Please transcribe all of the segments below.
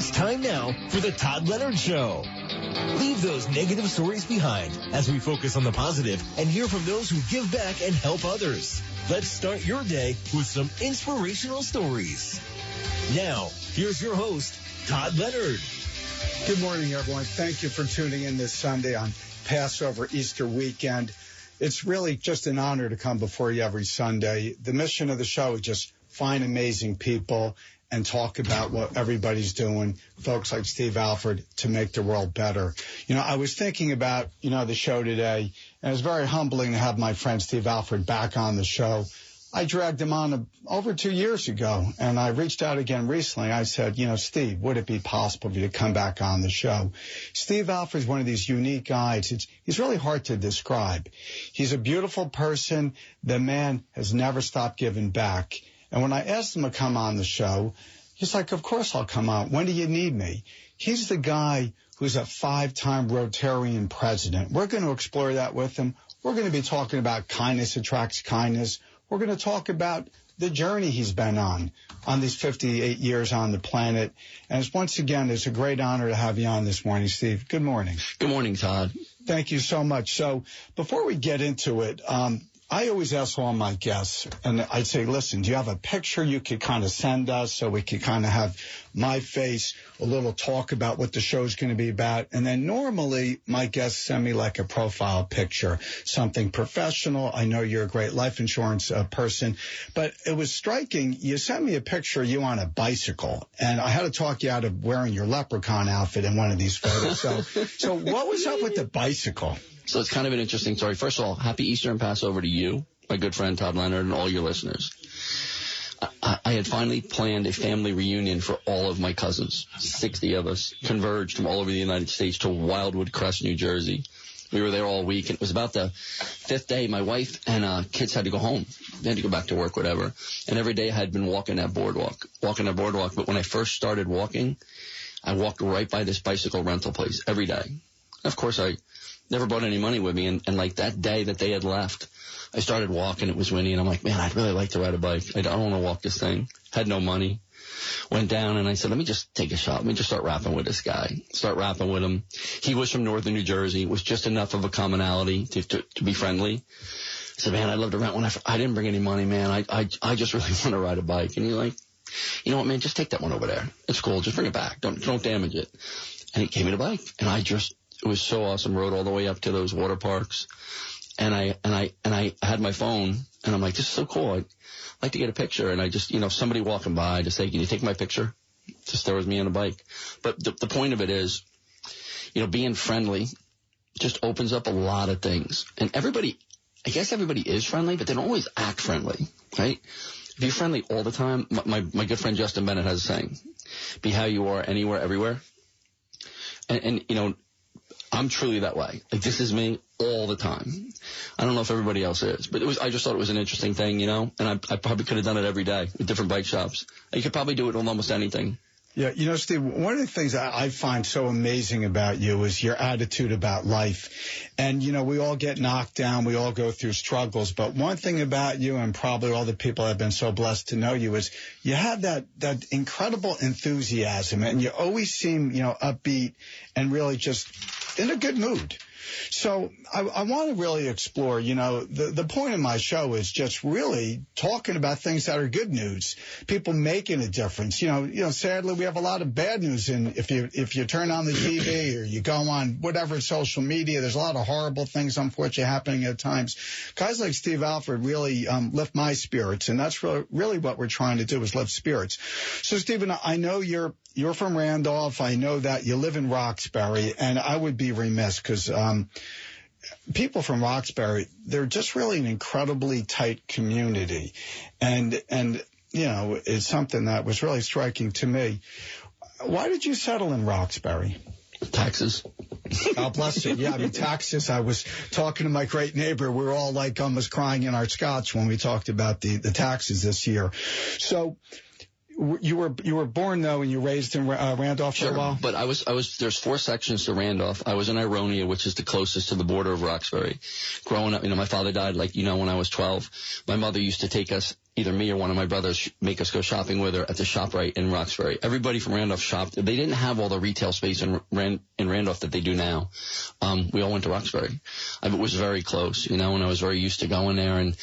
It's time now for the Todd Leonard Show. Leave those negative stories behind as we focus on the positive and hear from those who give back and help others. Let's start your day with some inspirational stories. Now, here's your host, Todd Leonard. Good morning, everyone. Thank you for tuning in this Sunday on Passover Easter weekend. It's really just an honor to come before you every Sunday. The mission of the show is just find amazing people and talk about what everybody's doing, folks like Steve Alford, to make the world better. You know, I was thinking about, the show today, and it was very humbling to have my friend Steve Alford back on the show. I dragged him on over 2 years ago, and I reached out again recently. I said, Steve, would it be possible for you to come back on the show? Steve Alford is one of these unique guys. He's really hard to describe. He's a beautiful person. The man has never stopped giving back. And when I asked him to come on the show, he's like, of course I'll come on. When do you need me? He's the guy who's a 5-time Rotarian president. We're going to explore that with him. We're going to be talking about kindness attracts kindness. We're going to talk about the journey he's been on these 58 years on the planet. And once again, it's a great honor to have you on this morning, Steve. Good morning. Good morning, Todd. Thank you so much. So before we get into it, I always ask all my guests, and I'd say, listen, do you have a picture you could kind of send us so we could kind of have my face, a little talk about what the show's going to be about? And then normally my guests send me like a profile picture, something professional. I know you're a great life insurance person, but it was striking. You sent me a picture of you on a bicycle, and I had to talk you out of wearing your leprechaun outfit in one of these photos. So what was up with the bicycle? So it's kind of an interesting story. First of all, happy Easter and Passover to you, my good friend Todd Leonard, and all your listeners. I had finally planned a family reunion for all of my cousins. 60 of us converged from all over the United States to Wildwood Crest, New Jersey. We were there all week, and it was about the 5th day. My wife and kids had to go home. They had to go back to work, whatever. And every day I had been walking that boardwalk. But when I first started walking, I walked right by this bicycle rental place every day. Of course, I never brought any money with me, and like that day that they had left, I started walking. It was windy, and I'm like, man, I'd really like to ride a bike. I don't want to walk this thing. Had no money. Went down, and I said, let me just take a shot. Let me just start rapping with this guy. Start rapping with him. He was from northern New Jersey. It was just enough of a commonality to be friendly. I said, man, I'd love to rent one. I didn't bring any money, man. I just really want to ride a bike. And he's like, you know what, man, just take that one over there. It's cool. Just bring it back. Don't damage it. And he gave me the bike, and it was so awesome. Rode all the way up to those water parks, and I had my phone, and I'm like, this is so cool. I'd like to get a picture, and I just, somebody walking by to say, can you take my picture? Just there was me on a bike. But the point of it is, being friendly just opens up a lot of things. And everybody is friendly, but they don't always act friendly, right? If you're friendly all the time, my good friend Justin Bennett has a saying, be how you are anywhere, everywhere. And I'm truly that way. Like, this is me all the time. I don't know if everybody else is, but I just thought it was an interesting thing, and I probably could have done it every day with different bike shops. You could probably do it on almost anything. Yeah, Steve, one of the things I find so amazing about you is your attitude about life. And, we all get knocked down. We all go through struggles. But one thing about you, and probably all the people I've been so blessed to know you, is you have that incredible enthusiasm. And you always seem, upbeat and really just in a good mood. So I want to really explore, the point of my show is just really talking about things that are good news, people making a difference. Sadly, we have a lot of bad news. And if you turn on the TV or you go on whatever social media, there's a lot of horrible things, unfortunately, happening at times. Guys like Steve Alford really lift my spirits. And that's really what we're trying to do, is lift spirits. So, Stephen, I know you're from Randolph. I know that you live in Roxbury, and I would be remiss because people from Roxbury, they're just really an incredibly tight community. And it's something that was really striking to me. Why did you settle in Roxbury? Taxes. God bless you. Yeah, taxes. I was talking to my great neighbor. We were all like almost crying in our scotch when we talked about the taxes this year. So you were born, though, and you raised in Randolph for a while? But I was, there's 4 sections to Randolph. I was in Ironia, which is the closest to the border of Roxbury. Growing up, my father died, when I was 12. My mother used to take us either me or one of my brothers make us go shopping with her at the ShopRite in Roxbury. Everybody from Randolph shopped. They didn't have all the retail space in Randolph that they do now. We all went to Roxbury. It was very close, and I was very used to going there. And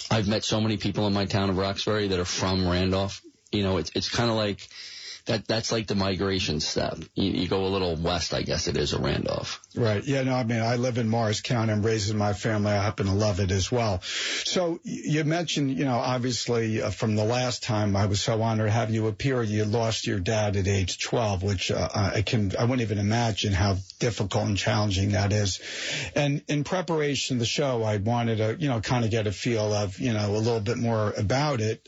I've met so many people in my town of Roxbury that are from Randolph. It's kind of like that's like the migration step. You go a little west, I guess it is, of Randolph. Right. Yeah, no, I mean, I live in Morris County. I'm raising my family. I happen to love it as well. So you mentioned, obviously from the last time I was so honored to have you appear, you lost your dad at age 12, which I wouldn't even imagine how difficult and challenging that is. And in preparation of the show, I wanted to, kind of get a feel of, a little bit more about it.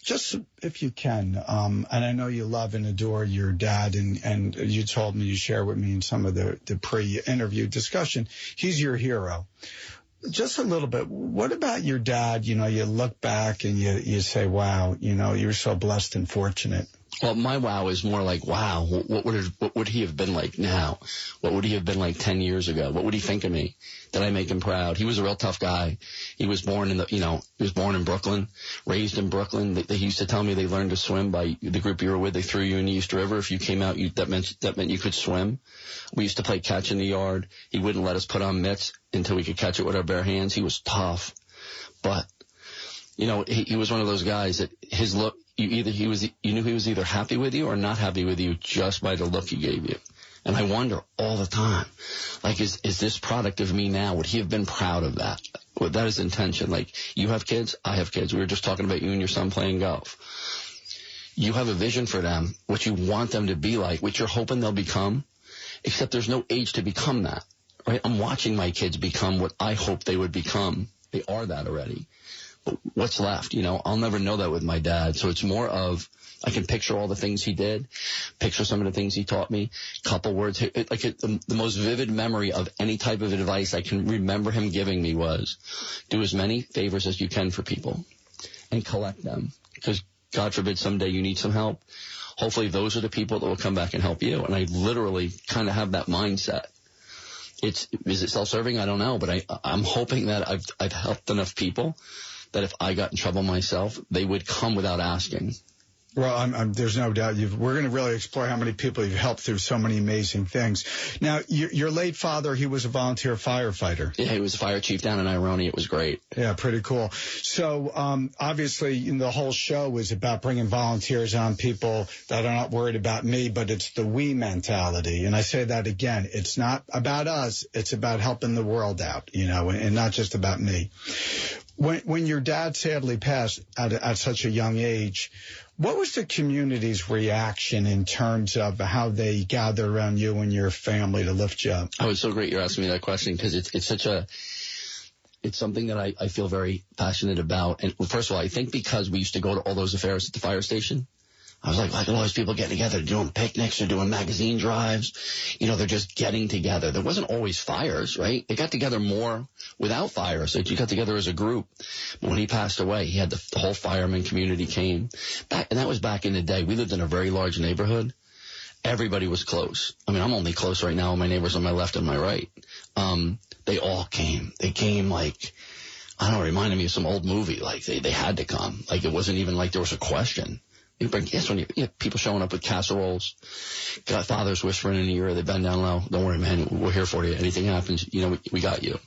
Just if you can, and I know you love and adore your dad, and you told me, you share with me in some of the pre-interview discussion, he's your hero. Just a little bit, what about your dad? You look back and you say, wow, you're so blessed and fortunate. Well, my wow is more like, wow, what would he have been like now? What would he have been like 10 years ago? What would he think of me? Did I make him proud? He was a real tough guy. He was born in Brooklyn, raised in Brooklyn. He used to tell me they learned to swim by the group you were with. They threw you in the East River. If you came out, that meant you could swim. We used to play catch in the yard. He wouldn't let us put on mitts until we could catch it with our bare hands. He was tough, but he was one of those guys that his look, you knew he was either happy with you or not happy with you just by the look he gave you. And I wonder all the time, like, is this product of me now? Would he have been proud of that? Well, that is intention. Like, you have kids, I have kids. We were just talking about you and your son playing golf. You have a vision for them, what you want them to be like, what you're hoping they'll become, except there's no age to become that, right? I'm watching my kids become what I hope they would become. They are that already. But what's left? I'll never know that with my dad. So it's more of, I can picture all the things he did, picture some of the things he taught me, couple words. The most vivid memory of any type of advice I can remember him giving me was, do as many favors as you can for people and collect them. Because God forbid someday you need some help. Hopefully those are the people that will come back and help you. And I literally kind of have that mindset. Is it self-serving? I don't know, but I'm hoping that I've helped enough people that if I got in trouble myself, they would come without asking. Well, there's no doubt we're going to really explore how many people you've helped through so many amazing things. Now, your late father, he was a volunteer firefighter. Yeah, he was a fire chief down in Ironi. It was great. Yeah, pretty cool. So, obviously, the whole show is about bringing volunteers on, people that are not worried about me, but it's the we mentality. And I say that again, it's not about us. It's about helping the world out, and not just about me. When your dad sadly passed at such a young age, what was the community's reaction in terms of how they gathered around you and your family to lift you up? Oh, it's so great you're asking me that question, because it's something that I feel very passionate about. And first of all, I think because we used to go to all those affairs at the fire station, I was like, all those people getting together, doing picnics or doing magazine drives. They're just getting together. There wasn't always fires, right? They got together more without fires. So you got together as a group. But when he passed away, he had the whole fireman community came back. And that was back in the day. We lived in a very large neighborhood. Everybody was close. I mean, I'm only close right now with my neighbors on my left and my right. They all came. They came like, I don't know, it reminded me of some old movie. Like they had to come. Like it wasn't even like there was a question. You have people showing up with casseroles, got fathers whispering in the ear, they bend down low. Don't worry, man, we're here for you. Anything happens, we got you.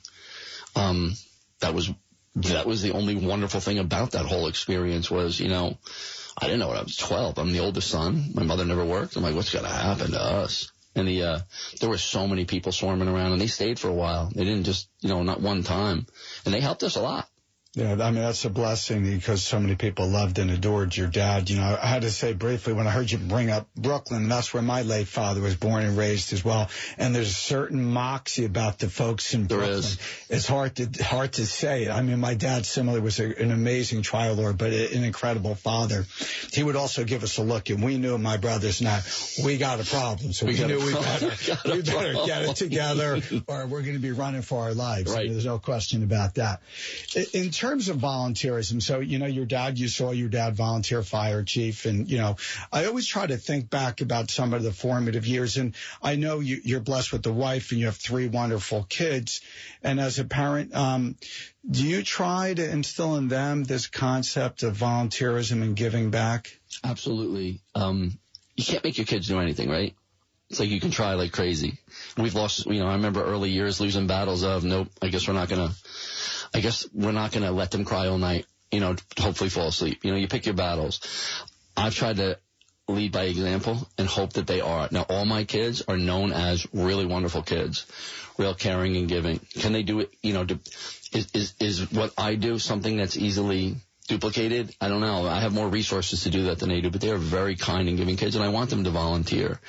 That was the only wonderful thing about that whole experience was, I didn't know when I was 12. I'm the oldest son. My mother never worked. I'm like, what's going to happen to us? And there were so many people swarming around, and they stayed for a while. They didn't just, not one time. And they helped us a lot. Yeah, I mean, that's a blessing because so many people loved and adored your dad. I had to say briefly when I heard you bring up Brooklyn, that's where my late father was born and raised as well. And there's a certain moxie about the folks in Brooklyn. There is. It's hard to say. I mean, my dad similarly was an amazing trial lawyer, but an incredible father. He would also give us a look, and we knew, my brothers and I, we got a problem. So we knew we better get it together or we're going to be running for our lives. Right. There's no question about that. In terms of volunteerism, so, you saw your dad volunteer fire chief. And, I always try to think back about some of the formative years. And I know you're blessed with a wife and you have 3 wonderful kids. And as a parent, do you try to instill in them this concept of volunteerism and giving back? Absolutely. You can't make your kids do anything, right? It's like you can try like crazy. We've lost, I remember early years losing battles of, nope, I guess we're not going to let them cry all night, hopefully fall asleep. You pick your battles. I've tried to lead by example and hope that they are. Now, all my kids are known as really wonderful kids, real caring and giving. Can they do it? Is what I do something that's easily duplicated? I don't know. I have more resources to do that than they do, but they are very kind and giving kids, and I want them to volunteer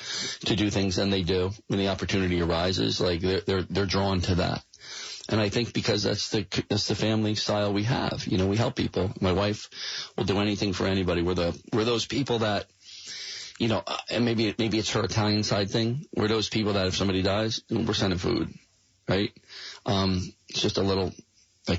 to do things, and they do. When the opportunity arises, like they're drawn to that. And I think because that's the family style we have. We help people. My wife will do anything for anybody. We're those people that, and maybe it's her Italian side thing. We're those people that if somebody dies, we're sending food, right? It's just a little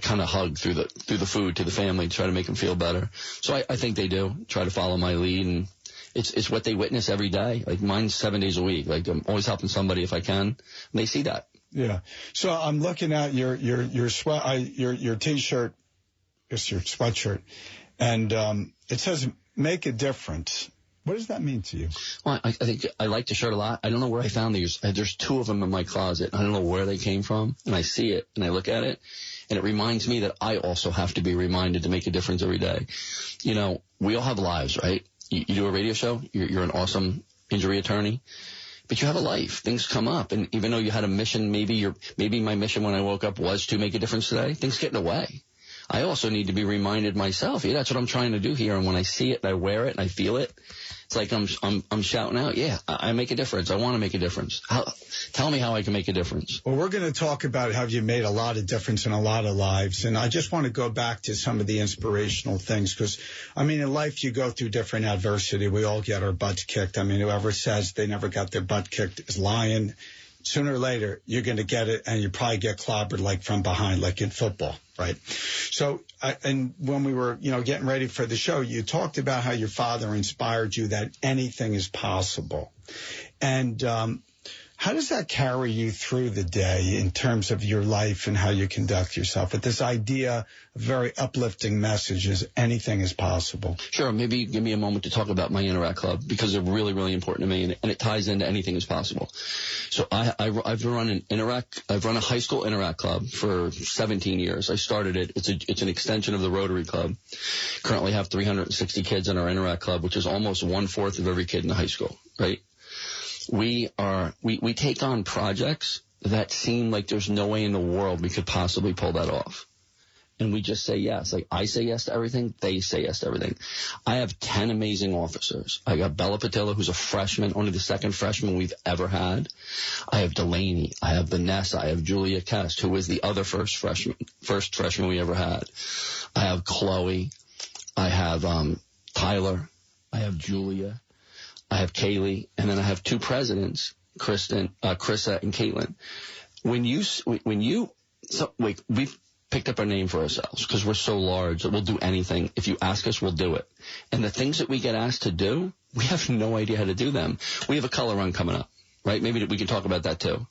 kind of hug through the food to the family to try to make them feel better. So I think they do try to follow my lead, and it's what they witness every day. Like mine's 7 days a week. Like I'm always helping somebody if I can, and they see that. Yeah. So I'm looking at your T-shirt, it's your sweatshirt, and it says "Make a Difference." What does that mean to you? Well, I think I like the shirt a lot. I don't know where I found these. There's 2 of them in my closet. I don't know where they came from, and I see it and I look at it, and it reminds me that I also have to be reminded to make a difference every day. We all have lives, right? You do a radio show. You're an awesome injury attorney. But you have a life. Things come up. And even though you had a mission, maybe my mission when I woke up was to make a difference today, things get in the way. I also need to be reminded myself, that's what I'm trying to do here. And when I see it and I wear it and I feel it, it's like I'm shouting out, I make a difference. I want to make a difference. Tell me how I can make a difference. Well, we're going to talk about how you made a lot of difference in a lot of lives. And I just want to go back to some of the inspirational things because, in life you go through different adversity. We all get our butts kicked. Whoever says they never got their butt kicked is lying. Sooner or later, you're going to get it, and you probably get clobbered like from behind, like in football, right? So, and when we were, getting ready for the show, you talked about how your father inspired you that anything is possible. And how does that carry you through the day in terms of your life and how you conduct yourself? With this idea, a very uplifting message is anything is possible. Sure. Maybe give me a moment to talk about my Interact Club because they're really, really important to me, and it ties into anything is possible. So I've run a high school Interact Club for 17 years. I started it. It's an extension of the Rotary Club. Currently have 360 kids in our Interact Club, which is almost 1/4 of every kid in the high school, right? We take on projects that seem like there's no way in the world we could possibly pull that off. And we just say yes. Like I say yes to everything. They say yes to everything. I have 10 amazing officers. I got Bella Patilla, who's a freshman, only the 2nd freshman we've ever had. I have Delaney. I have Vanessa. I have Julia Kest, who was the other first freshman we ever had. I have Chloe. I have Tyler. I have Julia. I have Kaylee, and then I have 2 presidents, Krissa and Caitlin. We've picked up our name for ourselves because we're so large that we'll do anything. If you ask us, we'll do it. And the things that we get asked to do, we have no idea how to do them. We have a color run coming up, right? Maybe we can talk about that too.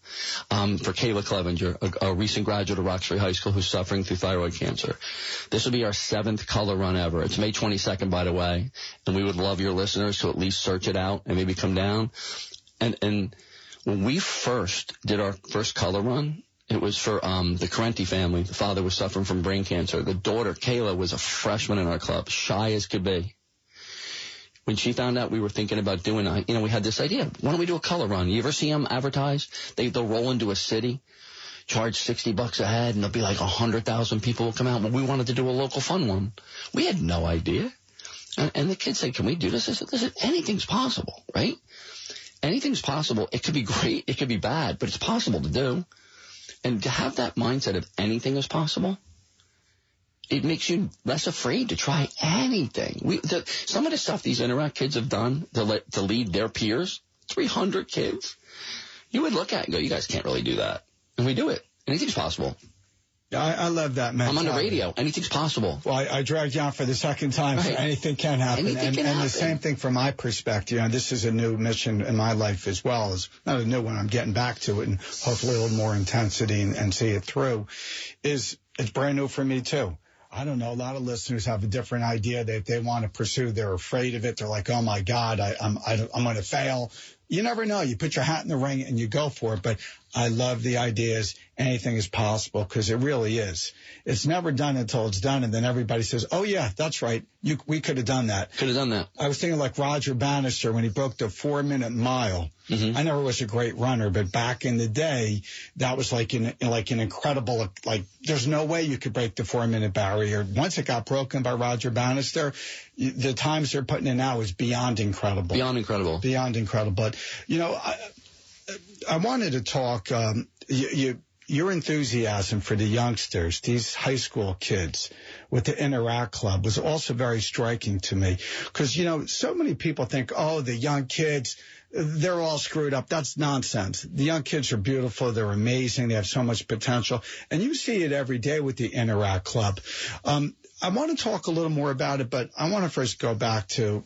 For Kayla Clevenger, a recent graduate of Roxbury High School who's suffering through thyroid cancer. This will be our 7th color run ever. It's May 22nd, by the way, and we would love your listeners to at least search it out and maybe come down. And when we first did our first color run, it was for the Carenti family. The father was suffering from brain cancer. The daughter, Kayla, was a freshman in our club, shy as could be. When she found out we were thinking about doing it, we had this idea. Why don't we do a color run? You ever see them advertised? They'll roll into a city, charge $60 a head, and there'll be like 100,000 people will come out. But we wanted to do a local fun one. We had no idea. And the kids said, can we do this? I said, listen, anything's possible, right? Anything's possible. It could be great. It could be bad, but it's possible to do. And to have that mindset of anything is possible, it makes you less afraid to try anything. Some of the stuff these Interact kids have done to lead their peers, 300 kids, you would look at it and go, you guys can't really do that. And we do it. Anything's possible. I love that mentality. I'm on the radio. Anything's possible. Well, I dragged you on for the second time, so anything can happen. Anything can happen. The same thing from my perspective. This is a new mission in my life as well. It's not a new one. I'm getting back to it and hopefully a little more intensity and see it through. It's brand new for me, too. I don't know. A lot of listeners have a different idea that they want to pursue. They're afraid of it. They're like, oh, my God, I'm going to fail. You never know. You put your hat in the ring and you go for it. But I love the ideas. Anything is possible because it really is. It's never done until it's done. And then everybody says, oh, yeah, that's right. We could have done that. Could have done that. I was thinking like Roger Bannister when he broke the 4-minute mile. Mm-hmm. I never was a great runner, but back in the day, that was like an incredible, like there's no way you could break the 4-minute barrier. Once it got broken by Roger Bannister, the times they're putting in now is beyond incredible. Beyond incredible. Beyond incredible. But, I wanted to talk, your enthusiasm for the youngsters, these high school kids with the Interact Club was also very striking to me because, so many people think, oh, the young kids, they're all screwed up. That's nonsense. The young kids are beautiful. They're amazing. They have so much potential. And you see it every day with the Interact Club. I want to talk a little more about it, but I want to first go back to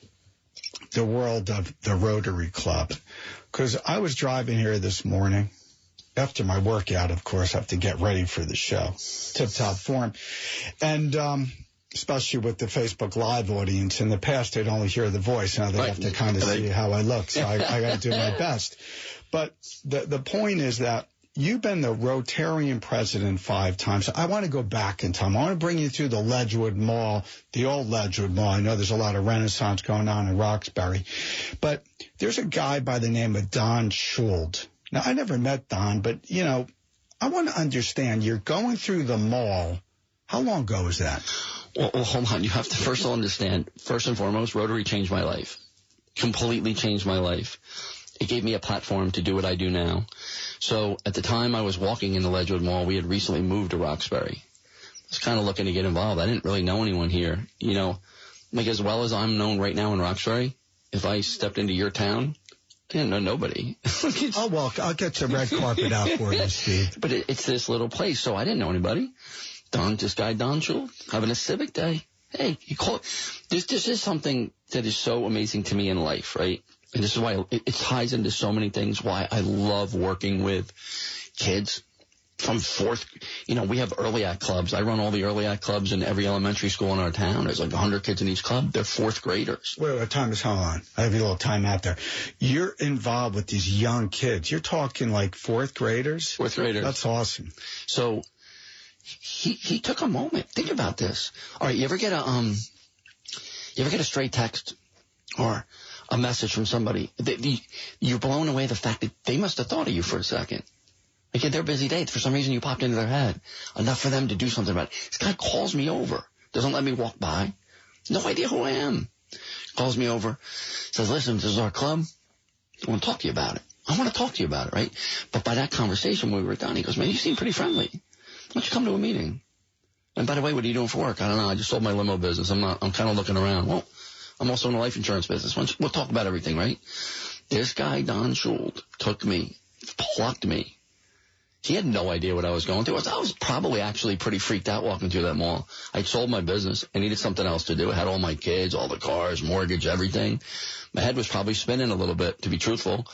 the world of the Rotary Club because I was driving here this morning. After my workout, of course, I have to get ready for the show. Tip-top form. And especially with the Facebook Live audience. In the past, they'd only hear the voice. Now they have to kind of see how I look. So I got to do my best. But the point is that you've been the Rotarian president 5 times. I want to go back in time. I want to bring you through the Ledgewood Mall, the old Ledgewood Mall. I know there's a lot of Renaissance going on in Roxbury. But there's a guy by the name of Don Schuld. Now, I never met Don, but, I want to understand. You're going through the mall. How long ago was that? Well, hold on. You have to first of all understand, first and foremost, Rotary changed my life. Completely changed my life. It gave me a platform to do what I do now. So at the time I was walking in the Ledgewood Mall, we had recently moved to Roxbury. I was kind of looking to get involved. I didn't really know anyone here. Like as well as I'm known right now in Roxbury, if I stepped into your town, I didn't know nobody. Oh, well, I'll get the red carpet out for you, Steve. But it's this little place, so I didn't know anybody. This guy, Don Schuld, having a civic day. Hey, this is something that is so amazing to me in life, right? And this is why it ties into so many things, why I love working with kids from we have early act clubs. I run all the early act clubs in every elementary school in our town. There's like 100 kids in each club. They're 4th graders. Wait, Thomas, hold on. I have a little time out there. You're involved with these young kids. You're talking like 4th graders? 4th graders. That's awesome. So he took a moment. Think about this. All right, you ever get a stray text or a message from somebody? You're blown away the fact that they must have thought of you for a second. Like in their busy day, for some reason you popped into their head. Enough for them to do something about it. This guy calls me over. Doesn't let me walk by. No idea who I am. Calls me over. Says, listen, this is our club. I want to talk to you about it. I want to talk to you about it, right? But by that conversation when we were done, he goes, man, you seem pretty friendly. Why don't you come to a meeting? And by the way, what are you doing for work? I don't know. I just sold my limo business. I'm kind of looking around. Well, I'm also in the life insurance business. We'll talk about everything, right? This guy, Don Schuld, took me, plucked me. He had no idea what I was going through. I was probably actually pretty freaked out walking through that mall. I'd sold my business. I needed something else to do. I had all my kids, all the cars, mortgage, everything. My head was probably spinning a little bit, to be truthful.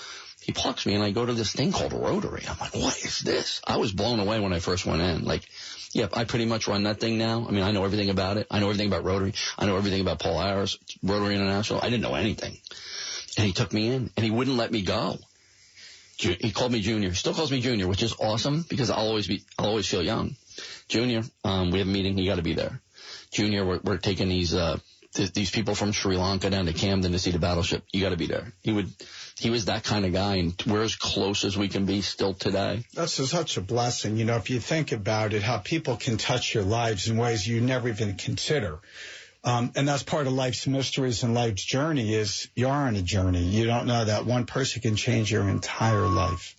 He plucks me, and I go to this thing called Rotary. I'm like, what is this? I was blown away when I first went in. Like, yeah, I pretty much run that thing now. I mean, I know everything about it. I know everything about Rotary. I know everything about Paul Harris, Rotary International. I didn't know anything. And he took me in, and he wouldn't let me go. He called me Junior. He still calls me Junior, which is awesome because I'll always feel young. Junior, we have a meeting. You got to be there. Junior, we're taking these people from Sri Lanka down to Camden to see the battleship. You got to be there. He was that kind of guy, and we're as close as we can be still today. That's such a blessing. If you think about it, how people can touch your lives in ways you never even consider. And that's part of life's mysteries and life's journey is you are on a journey. You don't know that one person can change your entire life.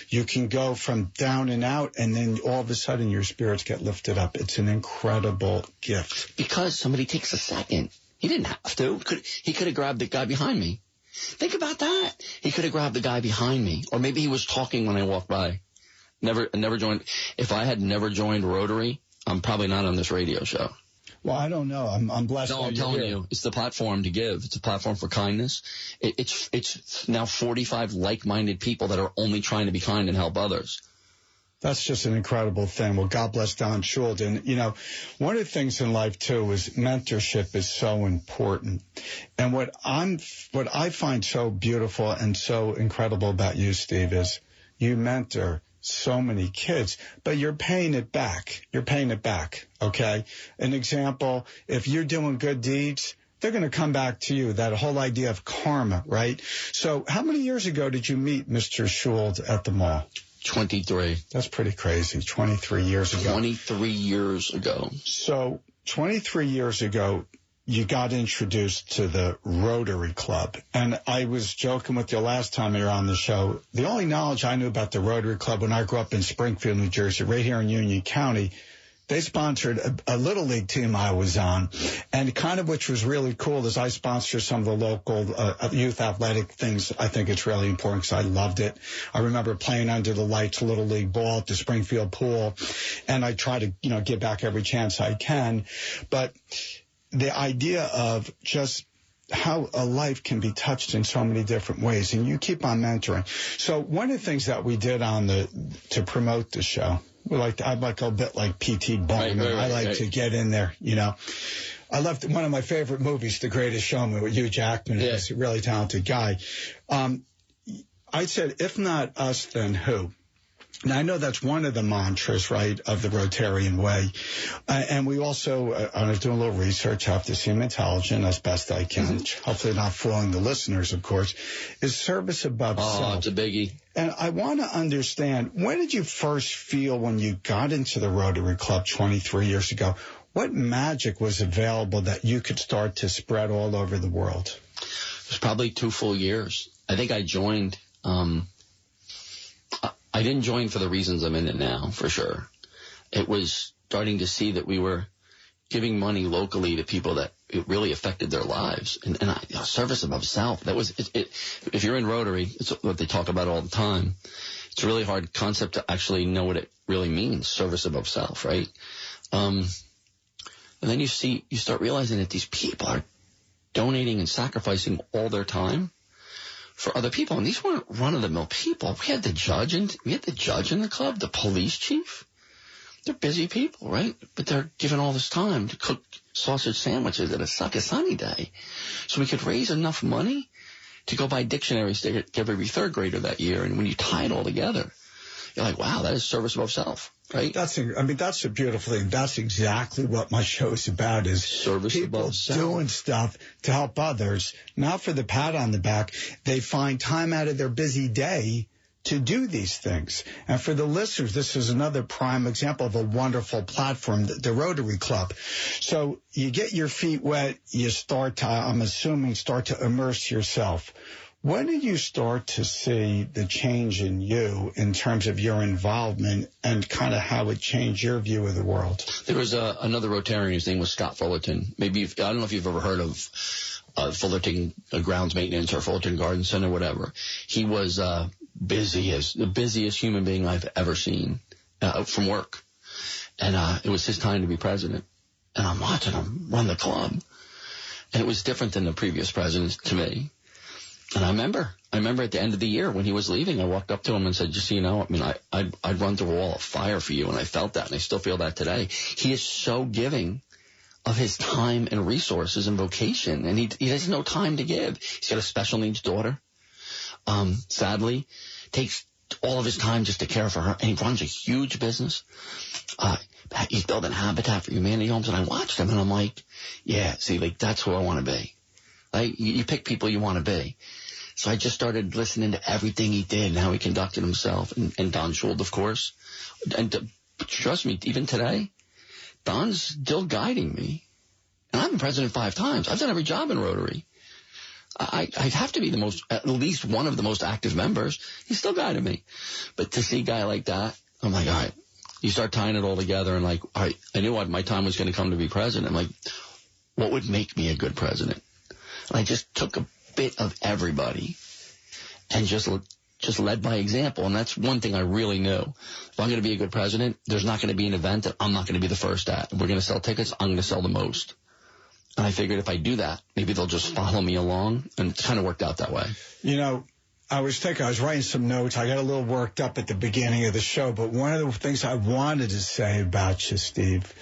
You can go from down and out, and then all of a sudden your spirits get lifted up. It's an incredible gift. Because somebody takes a second. He didn't have to. He could have grabbed the guy behind me. Think about that. He could have grabbed the guy behind me. Or maybe he was talking when I walked by. Never joined. If I had never joined Rotary, I'm probably not on this radio show. Well, I don't know. I'm blessed. No, I'm telling you, it's the platform to give. It's a platform for kindness. It's now 45 like-minded people that are only trying to be kind and help others. That's just an incredible thing. Well, God bless Don Schuld. And, you know, one of the things in life, too, is mentorship is so important. And what I find so beautiful and so incredible about you, Steve, is you mentor so many kids, but you're paying it back. You're paying it back, okay? An example, if you're doing good deeds, they're going to come back to you, that whole idea of karma, right? So how many years ago did you meet Mr. Schuld at the mall? 23. That's pretty crazy. 23 years ago. 23 years ago. So 23 years ago, you got introduced to the Rotary Club. And I was joking with you last time you were on the show. The only knowledge I knew about the Rotary Club when I grew up in Springfield, New Jersey, right here in Union County, they sponsored a Little League team I was on. And kind of which was really cool is I sponsor some of the local youth athletic things. I think it's really important because I loved it. I remember playing under the lights Little League ball at the Springfield pool. And I try to, give back every chance I can. But the idea of just how a life can be touched in so many different ways. And you keep on mentoring. So one of the things that we did to promote the show, I'm like a bit like P.T. Barnum. Right, I like to get in there, I loved one of my favorite movies, The Greatest Showman, with Hugh Jackman. Yeah. He's a really talented guy. I said, if not us, then who? Now, I know that's one of the mantras, right, of the Rotarian way. And we also, I was doing a little research, have to seem intelligent as best I can, hopefully not fooling the listeners, of course, is service above self. Oh, it's a biggie. And I want to understand, when did you first feel when you got into the Rotary Club 23 years ago? What magic was available that you could start to spread all over the world? It was probably 2 full years. I think I joined, I didn't join for the reasons I'm in it now, for sure. It was starting to see that we were giving money locally to people that it really affected their lives. And service above self, that was it. If you're in Rotary, it's what they talk about all the time. It's a really hard concept to actually know what it really means, service above self, right? And then you start realizing that these people are donating and sacrificing all their time for other people. And these weren't run-of-the-mill people. We had the judge in the club, the police chief. They're busy people, right? But they're given all this time to cook sausage sandwiches at a sunny day. So we could raise enough money to go buy dictionaries to give every third grader that year. And when you tie it all together, you're like, wow, that is service above self, right? That's a beautiful thing. That's exactly what my show is about, is service people doing stuff to help others, not for the pat on the back. They find time out of their busy day to do these things. And for the listeners, this is another prime example of a wonderful platform, the Rotary Club. So you get your feet wet, you start to immerse yourself. When did you start to see the change in you in terms of your involvement and kind of how it changed your view of the world? There was another Rotarian, his name was Scott Fullerton. I don't know if you've ever heard of Fullerton Grounds Maintenance or Fullerton Garden Center, whatever. He was the busiest human being I've ever seen from work. And it was his time to be president. And I'm watching him run the club. And it was different than the previous presidents to me. And I remember at the end of the year when he was leaving, I walked up to him and said, just so you know, I'd run through a wall of fire for you. And I felt that, and I still feel that today. He is so giving of his time and resources and vocation, and he has no time to give. He's got a special needs daughter. Sadly, takes all of his time just to care for her, and he runs a huge business. He's building Habitat for Humanity homes, and I watched him, and I'm like, yeah, see, like, that's who I want to be. Like, you pick people you want to be. So I just started listening to everything he did and how he conducted himself, and Don Schuld, of course. And trust me, even today, Don's still guiding me. And I've been president 5 times. I've done every job in Rotary. I'd have to be at least one of the most active members. He's still guiding me. But to see a guy like that, I'm like, all right, you start tying it all together, and like, all right, I knew my time was going to come to be president. I'm like, what would make me a good president? And I just took a bit of everybody and just just led by example. And that's one thing I really knew. If I'm going to be a good president, there's not going to be an event that I'm not going to be the first at. If we're going to sell tickets, I'm going to sell the most. And I figured if I do that, maybe they'll just follow me along. And it kind of worked out that way. You know, I was writing some notes. I got a little worked up at the beginning of the show, but one of the things I wanted to say about you, Steve,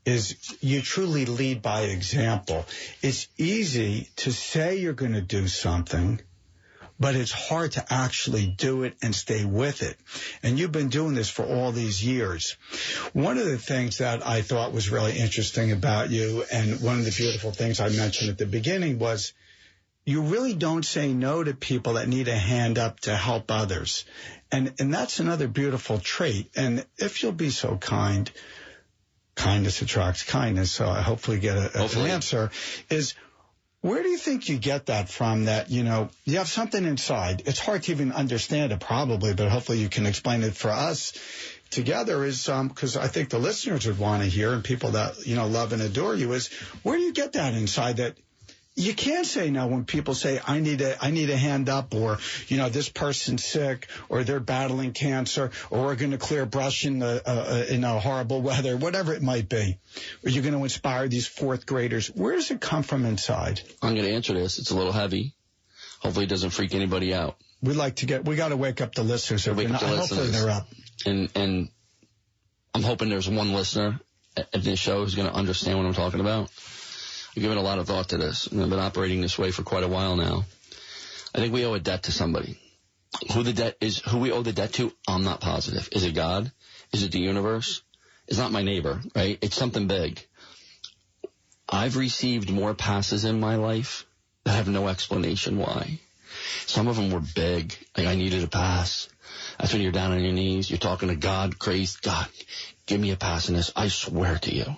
is you truly lead by example. It's easy to say you're going to do something, but it's hard to actually do it and stay with it. And you've been doing this for all these years. One of the things that I thought was really interesting about you, and one of the beautiful things I mentioned at the beginning, was you really don't say no to people that need a hand up to help others. And that's another beautiful trait. And if you'll be so kind, kindness attracts kindness, so I hopefully get an answer, is where do you think you get that from, that, you know, you have something inside? It's hard to even understand it probably, but hopefully you can explain it for us together, is because I think the listeners would want to hear, and people that, you know, love and adore you, is where do you get that inside that you can't say no when people say, I need a hand up, or, you know, this person's sick, or they're battling cancer, or we're going to clear brush in the horrible weather, whatever it might be. Or you're going to inspire these fourth graders. Where does it come from inside? I'm going to answer this. It's a little heavy. Hopefully it doesn't freak anybody out. We got to wake up the listeners. Hopefully they're up. And I'm hoping there's one listener at this show who's going to understand what I'm talking about. I've given a lot of thought to this, and I've been operating this way for quite a while now. I think we owe a debt to somebody. Who we owe the debt to, I'm not positive. Is it God? Is it the universe? It's not my neighbor, right? It's something big. I've received more passes in my life that have no explanation why. Some of them were big, like I needed a pass. That's when you're down on your knees, you're talking to God, crazy, God, give me a pass in this. I swear to you,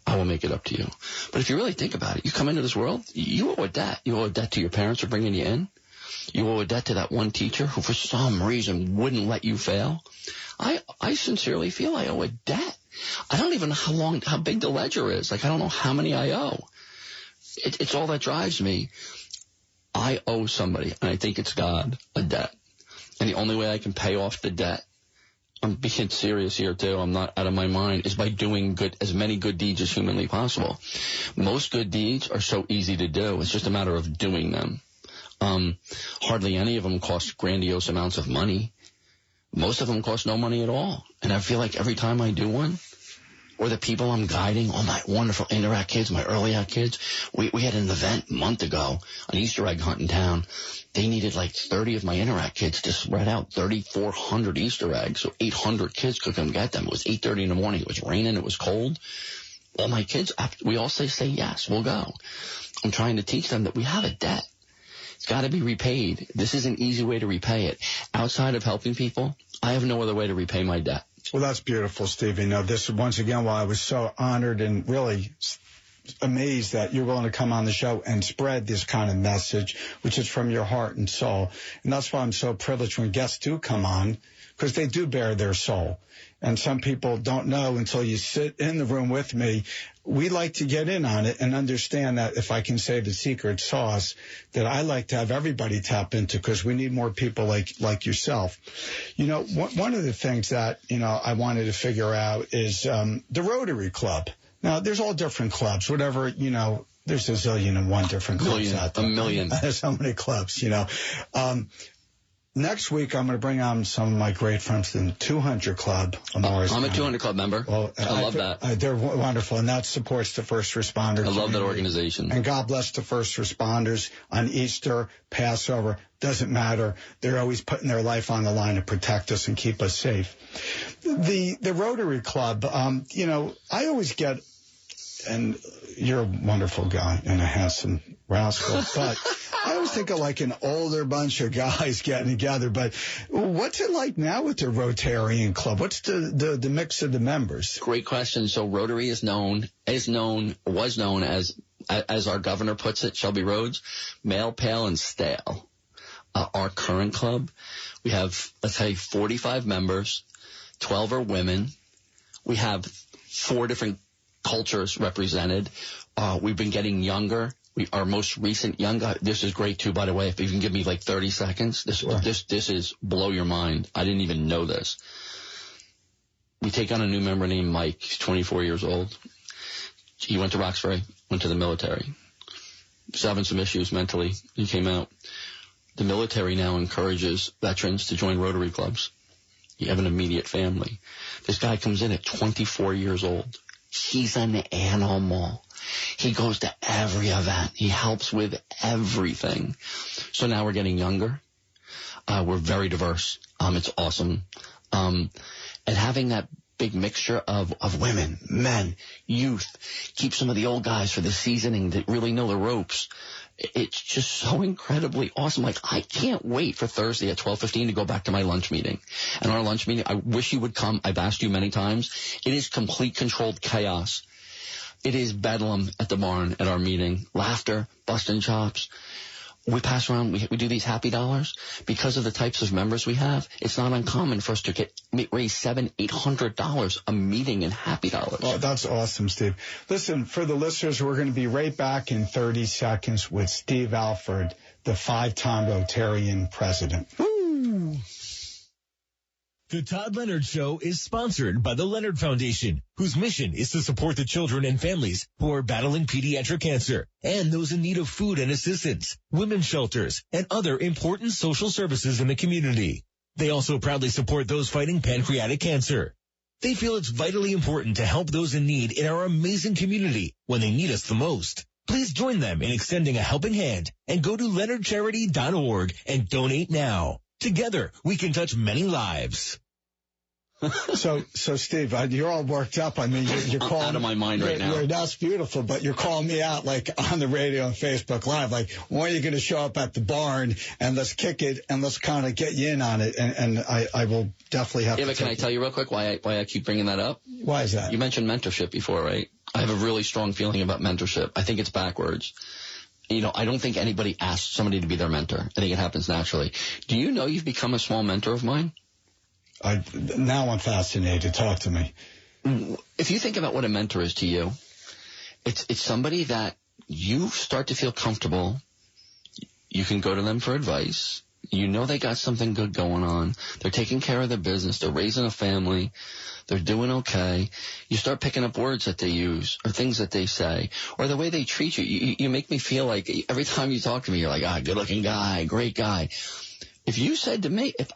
I will make it up to you. But if you really think about it, you come into this world, you owe a debt. You owe a debt to your parents for bringing you in. You owe a debt to that one teacher who for some reason wouldn't let you fail. I sincerely feel I owe a debt. I don't even know how big the ledger is. Like, I don't know how many I owe. It's all that drives me. I owe somebody, and I think it's God, a debt. And the only way I can pay off the debt, I'm being serious here too, I'm not out of my mind, is by doing as many good deeds as humanly possible. Most good deeds are so easy to do. It's just a matter of doing them. Hardly any of them cost grandiose amounts of money. Most of them cost no money at all. And I feel like every time I do one, or the people I'm guiding, all my wonderful Interact kids, my early out kids, we had an event a month ago, an Easter egg hunt in town. They needed like 30 of my Interact kids to spread out 3,400 Easter eggs, so 800 kids could come get them. It was 8:30 in the morning. It was raining. It was cold. All my kids, we all say yes, we'll go. I'm trying to teach them that we have a debt. It's got to be repaid. This is an easy way to repay it. Outside of helping people, I have no other way to repay my debt. Well, that's beautiful, Steve. You know, this is once again why I was so honored and really amazed that you're willing to come on the show and spread this kind of message, which is from your heart and soul. And that's why I'm so privileged when guests do come on, because they do bear their soul. And some people don't know until you sit in the room with me. We like to get in on it and understand that, if I can say the secret sauce, that I like to have everybody tap into, because we need more people like yourself. You know, one of the things that, you know, I wanted to figure out is the Rotary Club. Now, there's all different clubs, whatever, you know, there's a zillion and one different clubs out there. A million. There's so many clubs, you know. Next week, I'm going to bring on some of my great friends from the 200 Club. I'm a 200 Club member. Well, I love that. They're wonderful, and that supports the first responders. I love that organization. And God bless the first responders on Easter, Passover. Doesn't matter. They're always putting their life on the line to protect us and keep us safe. The Rotary Club, you know, I always get, and you're a wonderful guy and a handsome rascal, but I always think of like an older bunch of guys getting together. But what's it like now with the Rotarian Club? What's the mix of the members? Great question. So Rotary was known as our governor puts it, Shelby Rhodes, male, pale, and stale. Our current club, we have, let's say, 45 members, 12 are women. We have 4 different cultures represented. We've been getting younger Our most recent young guy, this is great too, by the way. If you can give me like 30 seconds, this is blow your mind. I didn't even know this. We take on a new member named Mike. He's 24 years old. He went to Roxbury, went to the military. He's having some issues mentally. He came out. The military now encourages veterans to join Rotary clubs. You have an immediate family. This guy comes in at 24 years old. He's an animal. He goes to every event. He helps with everything. So now we're getting younger. We're very diverse. It's awesome. And having that big mixture of women, men, youth, keep some of the old guys for the seasoning that really know the ropes. It's just so incredibly awesome. Like, I can't wait for Thursday at 12:15 to go back to my lunch meeting. And our lunch meeting, I wish you would come. I've asked you many times. It is complete controlled chaos. It is bedlam at the barn at our meeting. Laughter, busting chops. We pass around, we do these happy dollars. Because of the types of members we have, it's not uncommon for us to raise $700, $800 a meeting in happy dollars. Oh, that's awesome, Steve. Listen, for the listeners, we're going to be right back in 30 seconds with Steve Alford, the 5-time Rotarian president. Woo! The Todd Leonard Show is sponsored by the Leonard Foundation, whose mission is to support the children and families who are battling pediatric cancer and those in need of food and assistance, women's shelters, and other important social services in the community. They also proudly support those fighting pancreatic cancer. They feel it's vitally important to help those in need in our amazing community when they need us the most. Please join them in extending a helping hand and go to leonardcharity.org and donate now. Together, we can touch many lives. So Steve, you're all worked up. I mean, you're calling. I'm out of my mind right now. That's beautiful, but you're calling me out like on the radio and Facebook Live. Like, when are you going to show up at the barn and let's kick it and let's kind of get you in on it? And I will definitely have to. But can I tell you real quick why I keep bringing that up? Why is that? You mentioned mentorship before, right? I have a really strong feeling about mentorship. I think it's backwards. You know, I don't think anybody asks somebody to be their mentor. I think it happens naturally. Do you know you've become a small mentor of mine? Now I'm fascinated. Talk to me. If you think about what a mentor is to you, it's somebody that you start to feel comfortable. You can go to them for advice. You know they got something good going on. They're taking care of their business. They're raising a family. They're doing okay. You start picking up words that they use or things that they say or the way they treat you. You make me feel like every time you talk to me, you're like, good-looking guy, great guy. If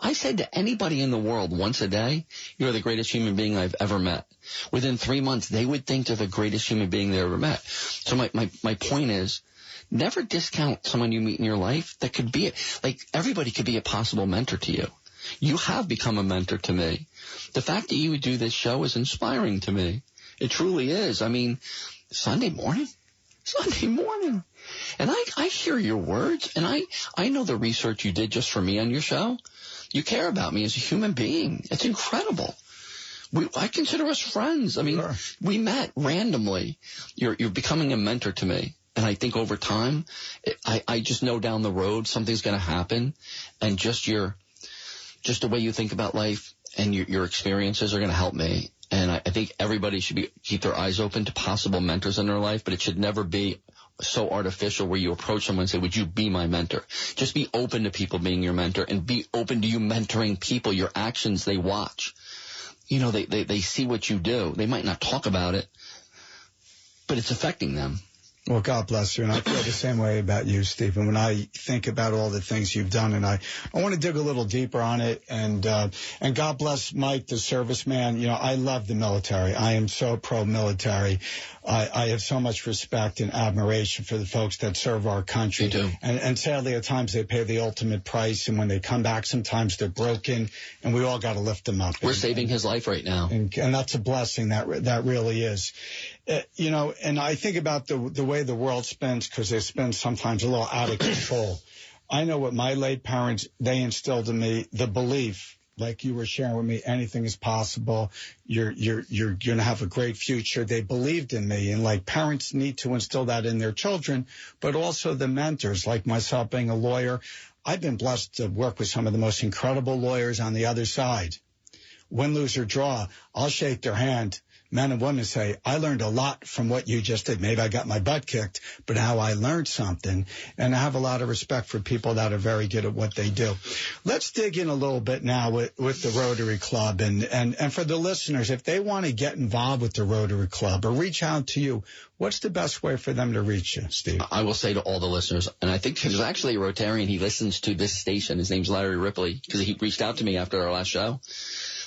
I said to anybody in the world once a day, you're the greatest human being I've ever met, within 3 months, they would think they're the greatest human being they ever met. So my point is, never discount someone you meet in your life that could be, like, everybody could be a possible mentor to you. You have become a mentor to me. The fact that you would do this show is inspiring to me. It truly is. I mean, Sunday morning. And I hear your words, and I know the research you did just for me on your show. You care about me as a human being. It's incredible. I consider us friends. I mean, sure. We met randomly. You're becoming a mentor to me. And I think over time, I just know down the road something's going to happen. And just the way you think about life and your experiences are going to help me. And I think everybody should keep their eyes open to possible mentors in their life, but it should never be so artificial where you approach someone and say, would you be my mentor? Just be open to people being your mentor and be open to you mentoring people. Your actions, they watch. You know, they see what you do. They might not talk about it, but it's affecting them. Well, God bless you, and I feel the same way about you, Stephen. When I think about all the things you've done, and I want to dig a little deeper on it, and God bless Mike, the serviceman. You know, I love the military. I am so pro-military. I have so much respect and admiration for the folks that serve our country. Me too. And sadly, at times they pay the ultimate price, and when they come back, sometimes they're broken, and we all got to lift them up. We're saving his life right now. And that's a blessing. That really is. You know, and I think about the way the world spins, because they spin sometimes a little out of control. I know what my late parents, they instilled in me the belief, like you were sharing with me, anything is possible. You're going to have a great future. They believed in me, and like parents need to instill that in their children, but also the mentors, like myself being a lawyer. I've been blessed to work with some of the most incredible lawyers on the other side. Win, lose, or draw, I'll shake their hand. men and women say, I learned a lot from what you just did. Maybe I got my butt kicked, but how I learned something. And I have a lot of respect for people that are very good at what they do. Let's dig in a little bit now with the Rotary Club. And for the listeners, if they want to get involved with the Rotary Club or reach out to you, what's the best way for them to reach you, Steve? I will say to all the listeners, and I think there's actually a Rotarian, he listens to this station. His name's Larry Ripley, because he reached out to me after our last show.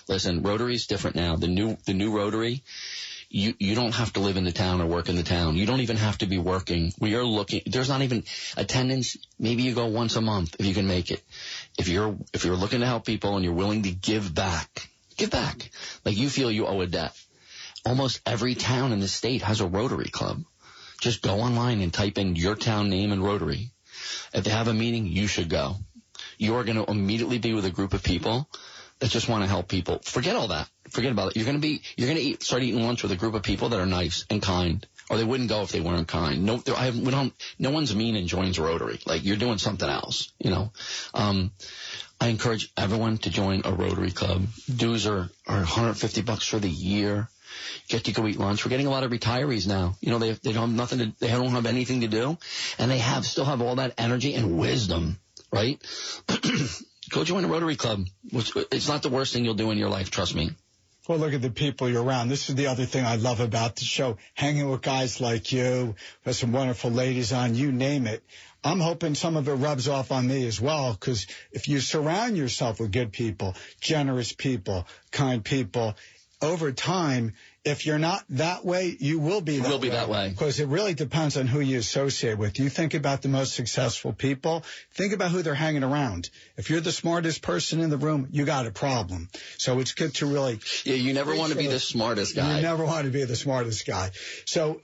Listen, Rotary is different now. The new Rotary, you don't have to live in the town or work in the town. You don't even have to be working. We are looking, there's not even attendance. Maybe you go once a month if you can make it. If you're looking to help people and you're willing to give back. Like you feel you owe a debt. Almost every town in the state has a Rotary Club. Just go online and type in your town name and Rotary. If they have a meeting, you should go. You are going to immediately be with a group of people that just want to help people. Forget all that. Forget about it. You're going to start eating lunch with a group of people that are nice and kind, or they wouldn't go if they weren't kind. No one's mean and joins Rotary. Like, you're doing something else, you know. I encourage everyone to join a Rotary Club. Dues are $150 for the year. Get to go eat lunch. We're getting a lot of retirees now. You know, they don't have nothing they don't have anything to do, and they still have all that energy and wisdom, right? Go join a Rotary Club. It's not the worst thing you'll do in your life, trust me. Well, look at the people you're around. This is the other thing I love about the show, hanging with guys like you. There's some wonderful ladies on, you name it. I'm hoping some of it rubs off on me as well, because if you surround yourself with good people, generous people, kind people, over time, if you're not that way, you will be that way. Because it really depends on who you associate with. You think about the most successful people, think about who they're hanging around. If you're the smartest person in the room, you got a problem. So it's good to really... Yeah, you never want to be the smartest guy. You never want to be the smartest guy. So,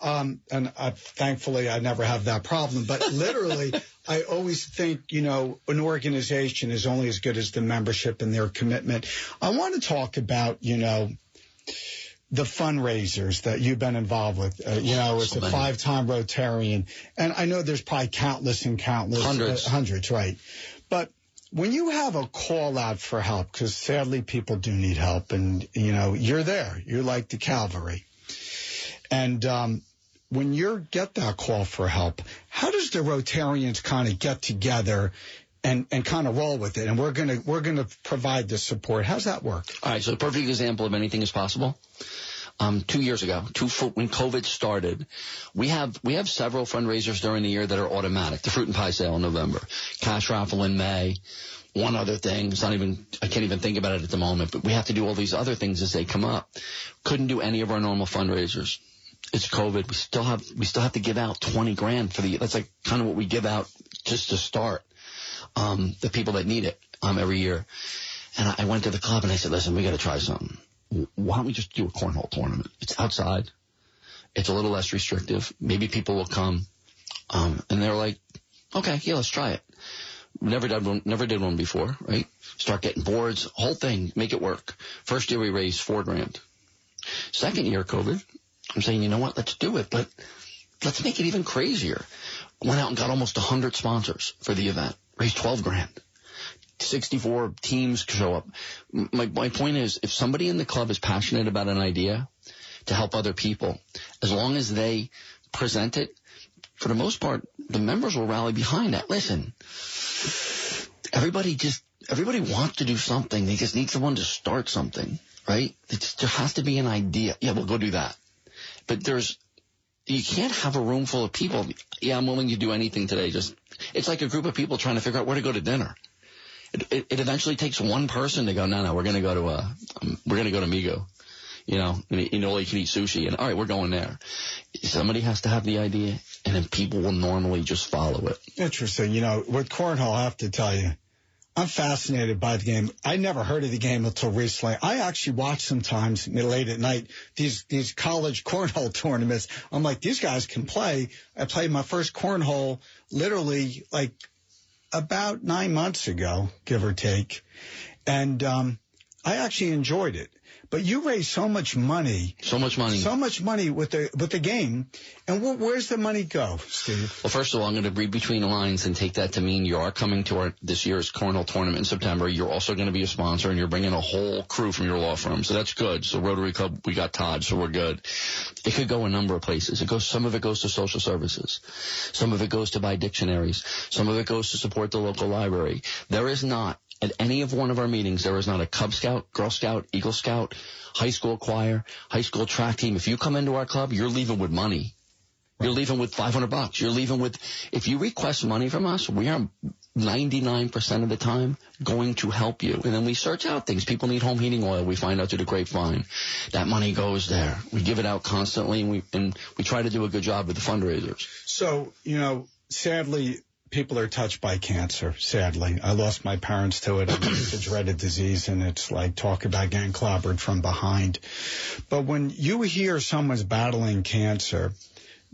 thankfully, I never have that problem. But literally, I always think, you know, an organization is only as good as the membership and their commitment. I want to talk about, you know, the fundraisers that you've been involved with. You know, as a 5-time Rotarian, and I know there's probably countless hundreds, right? But when you have a call out for help, because sadly people do need help, and you know you're there, you're like the cavalry, and when you get that call for help, how does the Rotarians kind of get together and kind of roll with it? And we're gonna provide the support. How's that work? All right. So a perfect example of anything is possible. 2 years ago, when COVID started, we have several fundraisers during the year that are automatic. The fruit and pie sale in November, cash raffle in May, one other thing. I can't even think about it at the moment, but we have to do all these other things as they come up. Couldn't do any of our normal fundraisers. It's COVID. We still have to give out $20,000 that's like kind of what we give out just to start. The people that need it, every year. And I went to the club and I said, listen, we got to try something. Why don't we just do a cornhole tournament? It's outside. It's a little less restrictive. Maybe people will come. And they're like, okay, yeah, let's try it. Never did one before, right? Start getting boards, whole thing, make it work. First year we raised $4,000. Second year, COVID, I'm saying, you know what, let's do it, but let's make it even crazier. Went out and got almost 100 sponsors for the event. Raised $12,000. 64 teams show up. My point is, if somebody in the club is passionate about an idea to help other people, as long as they present it, for the most part, the members will rally behind that. Listen, everybody wants to do something. They just need someone to start something, right? There has to be an idea. Yeah, we'll go do that. But you can't have a room full of people. Yeah, I'm willing to do anything today. It's like a group of people trying to figure out where to go to dinner. It eventually takes one person to go, no, we're going to go to Migo, you know, you can eat sushi, and all right, we're going there. Somebody has to have the idea, and then people will normally just follow it. Interesting. You know, with cornhole, I have to tell you, I'm fascinated by the game. I never heard of the game until recently. I actually watch sometimes late at night these college cornhole tournaments. I'm like, these guys can play. I played my first cornhole literally like about 9 months ago, give or take. And I actually enjoyed it. But you raised so much money. So much money with the game. And where's the money go, Steve? Well, first of all, I'm going to read between the lines and take that to mean you are coming to this year's cornhole tournament in September. You're also going to be a sponsor, and you're bringing a whole crew from your law firm. So that's good. So Rotary Club, we got Todd, so we're good. It could go a number of places. Some of it goes to social services. Some of it goes to buy dictionaries. Some of it goes to support the local library. There is not, at any of one of our meetings, there is not a Cub Scout, Girl Scout, Eagle Scout, high school choir, high school track team. If you come into our club, you're leaving with money. You're leaving with $500. You're leaving with, if you request money from us, we are 99% of the time going to help you. And then we search out things. People need home heating oil. We find out through the grapevine. That money goes there. We give it out constantly, and we try to do a good job with the fundraisers. So, sadly, people are touched by cancer, sadly. I lost my parents to it. It's a dreaded disease, and it's like talk about getting clobbered from behind. But when you hear someone's battling cancer,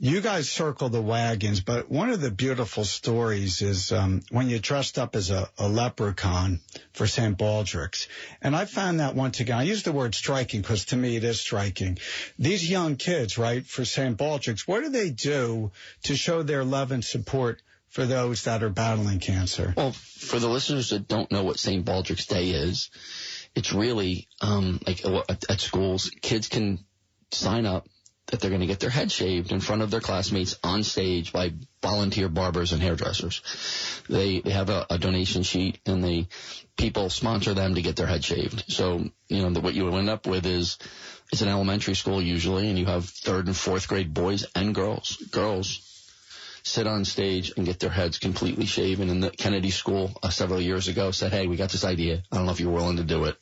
you guys circle the wagons. But one of the beautiful stories is when you dressed up as a leprechaun for St. Baldrick's. And I found that once again, I use the word striking because to me it is striking. These young kids, right, for St. Baldrick's, what do they do to show their love and support for those that are battling cancer? Well, for the listeners that don't know what St. Baldrick's Day is, it's really like at schools, kids can sign up that they're going to get their head shaved in front of their classmates on stage by volunteer barbers and hairdressers. They have a donation sheet, and people sponsor them to get their head shaved. So, what you end up with is it's an elementary school usually, and you have 3rd and 4th grade boys and girls. Girls sit on stage and get their heads completely shaven. And the Kennedy School several years ago said, hey, we got this idea. I don't know if you're willing to do it.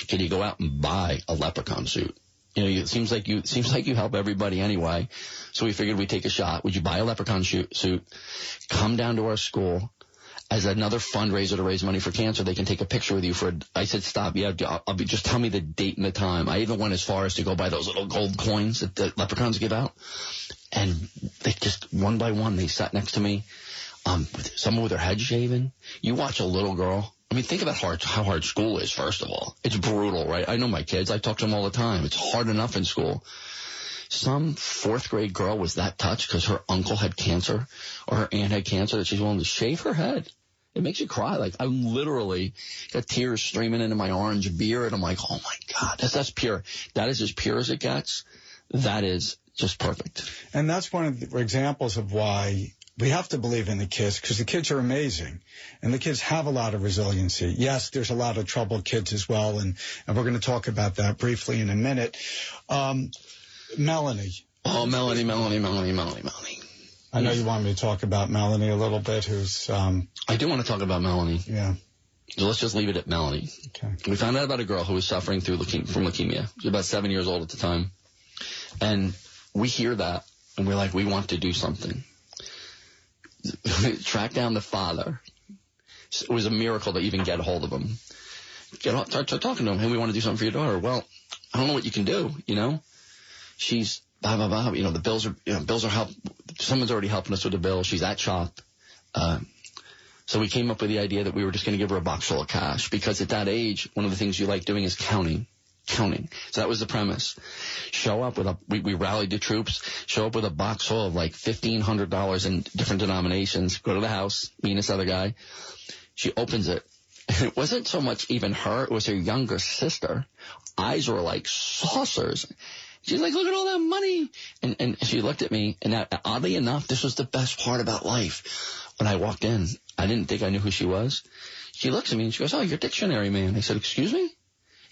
Can you go out and buy a leprechaun suit? It seems like you help everybody anyway. So we figured we'd take a shot. Would you buy a leprechaun suit, come down to our school as another fundraiser to raise money for cancer? They can take a picture with you I said, stop. Yeah, just tell me the date and the time. I even went as far as to go buy those little gold coins that the leprechauns give out. And they just, one by one, they sat next to me, someone with their head shaven. You watch a little girl. I mean, think about how hard school is, first of all. It's brutal, right? I know my kids. I talk to them all the time. It's hard enough in school. Some 4th grade girl was that touched because her uncle had cancer or her aunt had cancer that she's willing to shave her head. It makes you cry. Like, I literally got tears streaming into my orange beard. I'm like, oh, my God, that's pure. That is as pure as it gets. That is just perfect. And that's one of the examples of why we have to believe in the kids, because the kids are amazing, and the kids have a lot of resiliency. Yes, there's a lot of troubled kids as well, and we're going to talk about that briefly in a minute. Melanie. Oh, Melanie. I know you want me to talk about Melanie a little bit, who's... I do want to talk about Melanie. Yeah. So let's just leave it at Melanie. Okay. We found out about a girl who was suffering from leukemia. She was about 7 years old at the time. And we hear that, and we're like, we want to do something. Track down the father. It was a miracle to even get a hold of him. Start talking to him. Hey, we want to do something for your daughter. Well, I don't know what you can do, She's blah, blah, blah. The bills are help. Someone's already helping us with the bill. She's at shop. So we came up with the idea that we were just going to give her a box full of cash, because at that age, one of the things you like doing is counting. So that was the premise. Show up with we rallied the troops, show up with a box full of like $1,500 in different denominations, go to the house, me and this other guy. She opens it. And it wasn't so much even her, it was her younger sister. Eyes were like saucers. She's like, look at all that money. And she looked at me, and oddly enough, this was the best part about life. When I walked in, I didn't think I knew who she was. She looks at me and she goes, oh, you're dictionary man. I said, excuse me?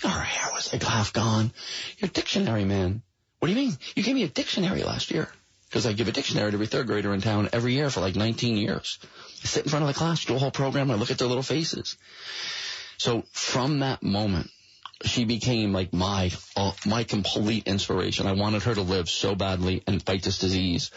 Her hair was like half gone. You're a dictionary man. What do you mean? You gave me a dictionary last year. Because I give a dictionary to every 3rd grader in town every year for like 19 years. I sit in front of the class, do a whole program, and I look at their little faces. So from that moment, she became like my complete inspiration. I wanted her to live so badly and fight this disease.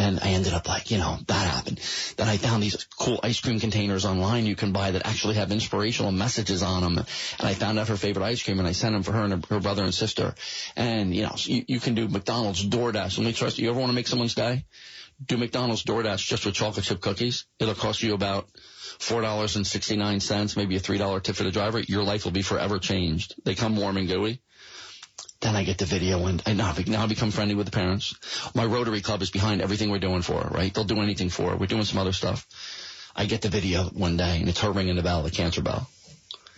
And I ended up like, that happened. Then I found these cool ice cream containers online you can buy that actually have inspirational messages on them. And I found out her favorite ice cream, and I sent them for her and her brother and sister. And, you can do McDonald's, DoorDash. Let me trust you. You ever want to make someone's day? Do McDonald's DoorDash just with chocolate chip cookies. It'll cost you about $4.69, maybe a $3 tip for the driver. Your life will be forever changed. They come warm and gooey. Then I get the video, and now I become friendly with the parents. My Rotary Club is behind everything we're doing for her, right? They'll do anything for her. We're doing some other stuff. I get the video one day, and it's her ringing the bell, the cancer bell.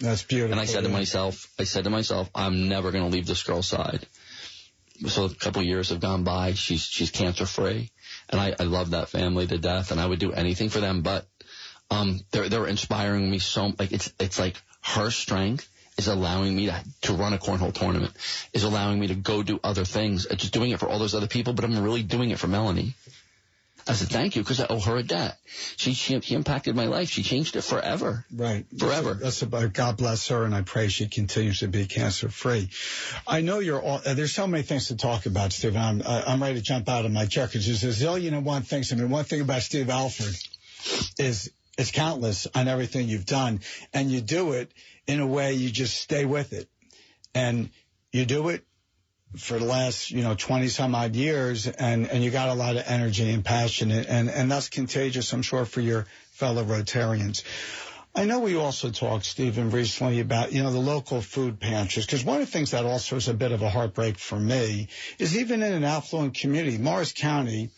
That's beautiful. And I said to myself, I'm never going to leave this girl's side. So a couple of years have gone by. She's cancer-free, and I love that family to death, and I would do anything for them. But they're inspiring me so. Like it's like her strength is allowing me to run a cornhole tournament, is allowing me to go do other things. I'm just doing it for all those other people, but I'm really doing it for Melanie. I said, thank you, because I owe her a debt. She impacted my life. She changed it forever. Right. Forever. That's about, God bless her, and I pray she continues to be cancer-free. I know there's so many things to talk about, Steve. I'm ready to jump out of my chair, because there's a zillion and one things. I mean, one thing about Steve Alford is it's countless on everything you've done, and you do it in a way you just stay with it. And you do it for the last, 20 some odd years, and you got a lot of energy and passion, and that's contagious, I'm sure, for your fellow Rotarians. I know we also talked, Stephen, recently about, the local food pantries, because one of the things that also is a bit of a heartbreak for me is even in an affluent community, Morris County,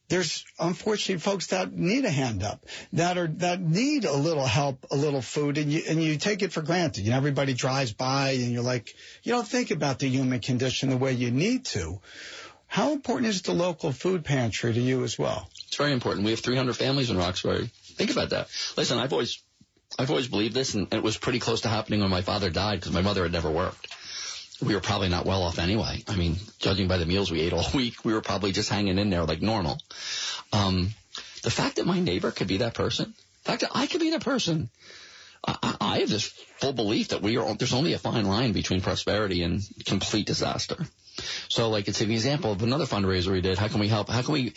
there's unfortunately folks that need a hand up, that need a little help, a little food, and you take it for granted. Everybody drives by, and you're like, you don't think about the human condition the way you need to. How important is the local food pantry to you as well? It's very important. We have 300 families in Roxbury. Think about that. Listen, I've always believed this, and it was pretty close to happening when my father died, because my mother had never worked. We were probably not well off anyway. I mean, judging by the meals we ate all week, we were probably just hanging in there like normal. The fact that my neighbor could be that person, the fact that I could be that person, I have this full belief that there's only a fine line between prosperity and complete disaster. So, like, it's an example of another fundraiser we did. How can we help? How can we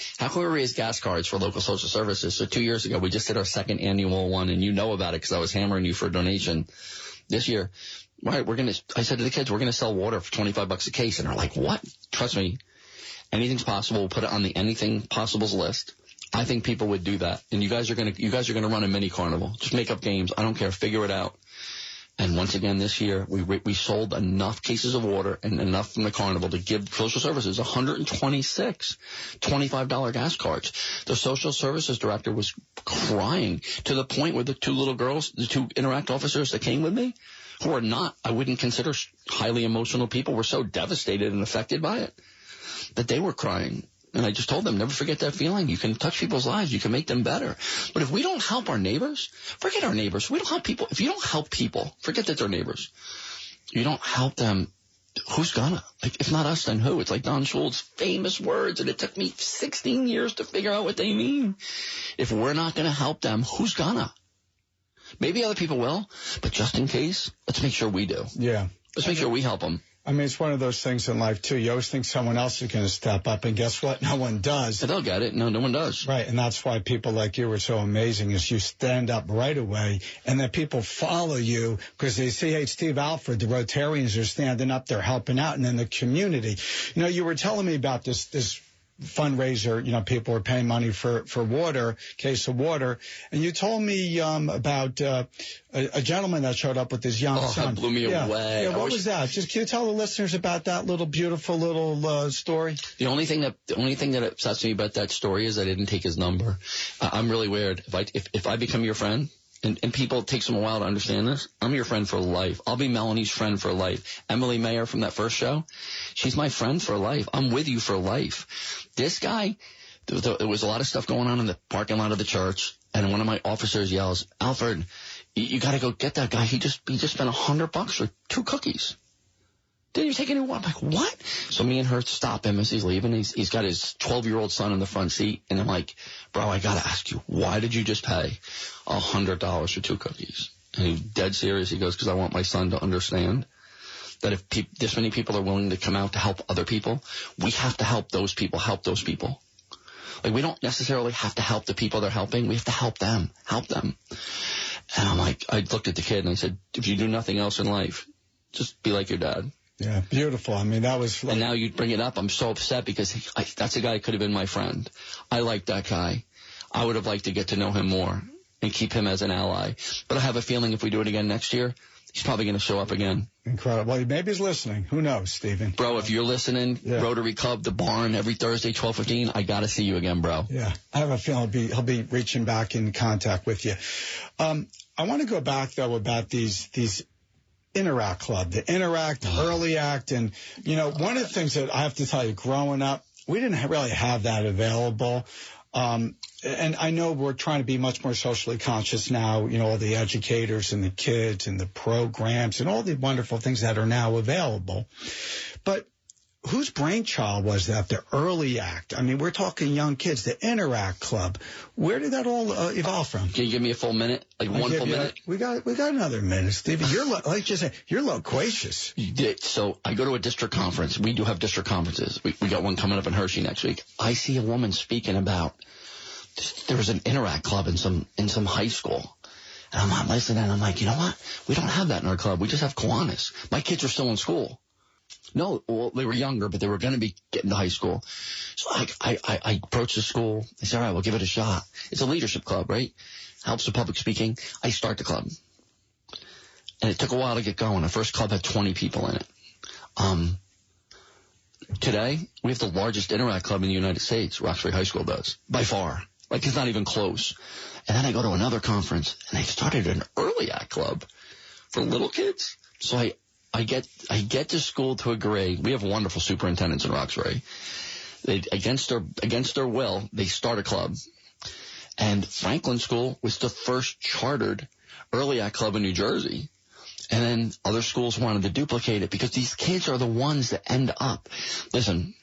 raise gas cards for local social services? So 2 years ago, we just did our second annual one, and you know about it because I was hammering you for a donation. This year, right, I said to the kids, we're going to sell water for $25 a case. And they're like, what? Trust me, anything's possible. We'll put it on the anything possibles list. I think people would do that. And you guys are going to run a mini carnival. Just make up games. I don't care. Figure it out. And once again, this year, we sold enough cases of water and enough from the carnival to give social services 126 $25 gas cards. The social services director was crying to the point where the two little girls, the two Interact officers that came with me, who are not, I wouldn't consider highly emotional people, were so devastated and affected by it that they were crying. And I just told them, never forget that feeling. You can touch people's lives. You can make them better. But if we don't help our neighbors, forget our neighbors. We don't help people. If you don't help people, forget that they're neighbors. You don't help them. Who's gonna? Like, if not us, then who? It's like Don Schultz's famous words, and it took me 16 years to figure out what they mean. If we're not going to help them, who's gonna? Maybe other people will, but just in case, let's make sure we do. Yeah. Let's make sure we help them. I mean, it's one of those things in life, too. You always think someone else is going to step up, and guess what? No one does. They'll get it. No one does. Right, and that's why people like you are so amazing, is you stand up right away, and then people follow you because they see, hey, Steve Alford, the Rotarians are standing up, they're helping out, and then the community. You were telling me about this fundraiser, people were paying money for water, case of water. And you told me about a gentleman that showed up with his young son. That blew me away. Yeah, what was that? Just can you tell the listeners about that little beautiful little story? The only thing that upsets me about that story is I didn't take his number. I'm really weird. If I become your friend, and people, it takes them a while to understand this, I'm your friend for life. I'll be Melanie's friend for life. Emily Mayer from that first show, she's my friend for life. I'm with you for life. This guy, there was a lot of stuff going on in the parking lot of the church, and one of my officers yells, Alford, you got to go get that guy. He just spent $100 for 2 cookies. Didn't you take any water? I'm like, what? So me and her stop him as he's leaving. He's got his 12-year-old son in the front seat. And I'm like, bro, I got to ask you, why did you just pay $100 for 2 cookies? And he's dead serious. He goes, because I want my son to understand that if this many people are willing to come out to help other people, we have to help those people. Like, we don't necessarily have to help the people they're helping. We have to help them. And I'm like, I looked at the kid and I said, if you do nothing else in life, just be like your dad. Yeah, beautiful. I mean, that was... And now you bring it up. I'm so upset because that's a guy who could have been my friend. I like that guy. I would have liked to get to know him more and keep him as an ally. But I have a feeling if we do it again next year, he's probably going to show up again. Incredible. Well, maybe he's listening. Who knows, Stephen? Bro, if you're listening, Rotary Club, the barn, every Thursday, 12:15, I got to see you again, bro. Yeah, I have a feeling he'll be reaching back in contact with you. I want to go back, though, about these Interact Club, the Interact, the Early Act. And, one of the things that I have to tell you, growing up, we didn't really have that available. And I know we're trying to be much more socially conscious now, all the educators and the kids and the programs and all the wonderful things that are now available. But whose brainchild was that, the Early Act? I mean, we're talking young kids, the Interact Club. Where did that all evolve from? Can you give me a full minute? Like one full minute? We got another minute, Stephen. You're loquacious. So I go to a district conference. We do have district conferences. We got one coming up in Hershey next week. I see a woman speaking about there was an Interact Club in some high school. And I'm not listening. And I'm like, you know what? We don't have that in our club. We just have Kiwanis. My kids are still in school. No, well, they were younger, but they were going to be getting to high school. So I approached the school. I said, all right, we'll give it a shot. It's a leadership club, right? Helps with public speaking. I start the club. And it took a while to get going. The first club had 20 people in it. Today, we have the largest Interact Club in the United States. Roxbury High School does, by far. Like, it's not even close. And then I go to another conference, and they started an Early Act Club for little kids. So I get to school to agree. We have wonderful superintendents in Roxbury. Against their will, they start a club. And Franklin School was the first chartered Early Act Club in New Jersey. And then other schools wanted to duplicate it because these kids are the ones that end up. Listen,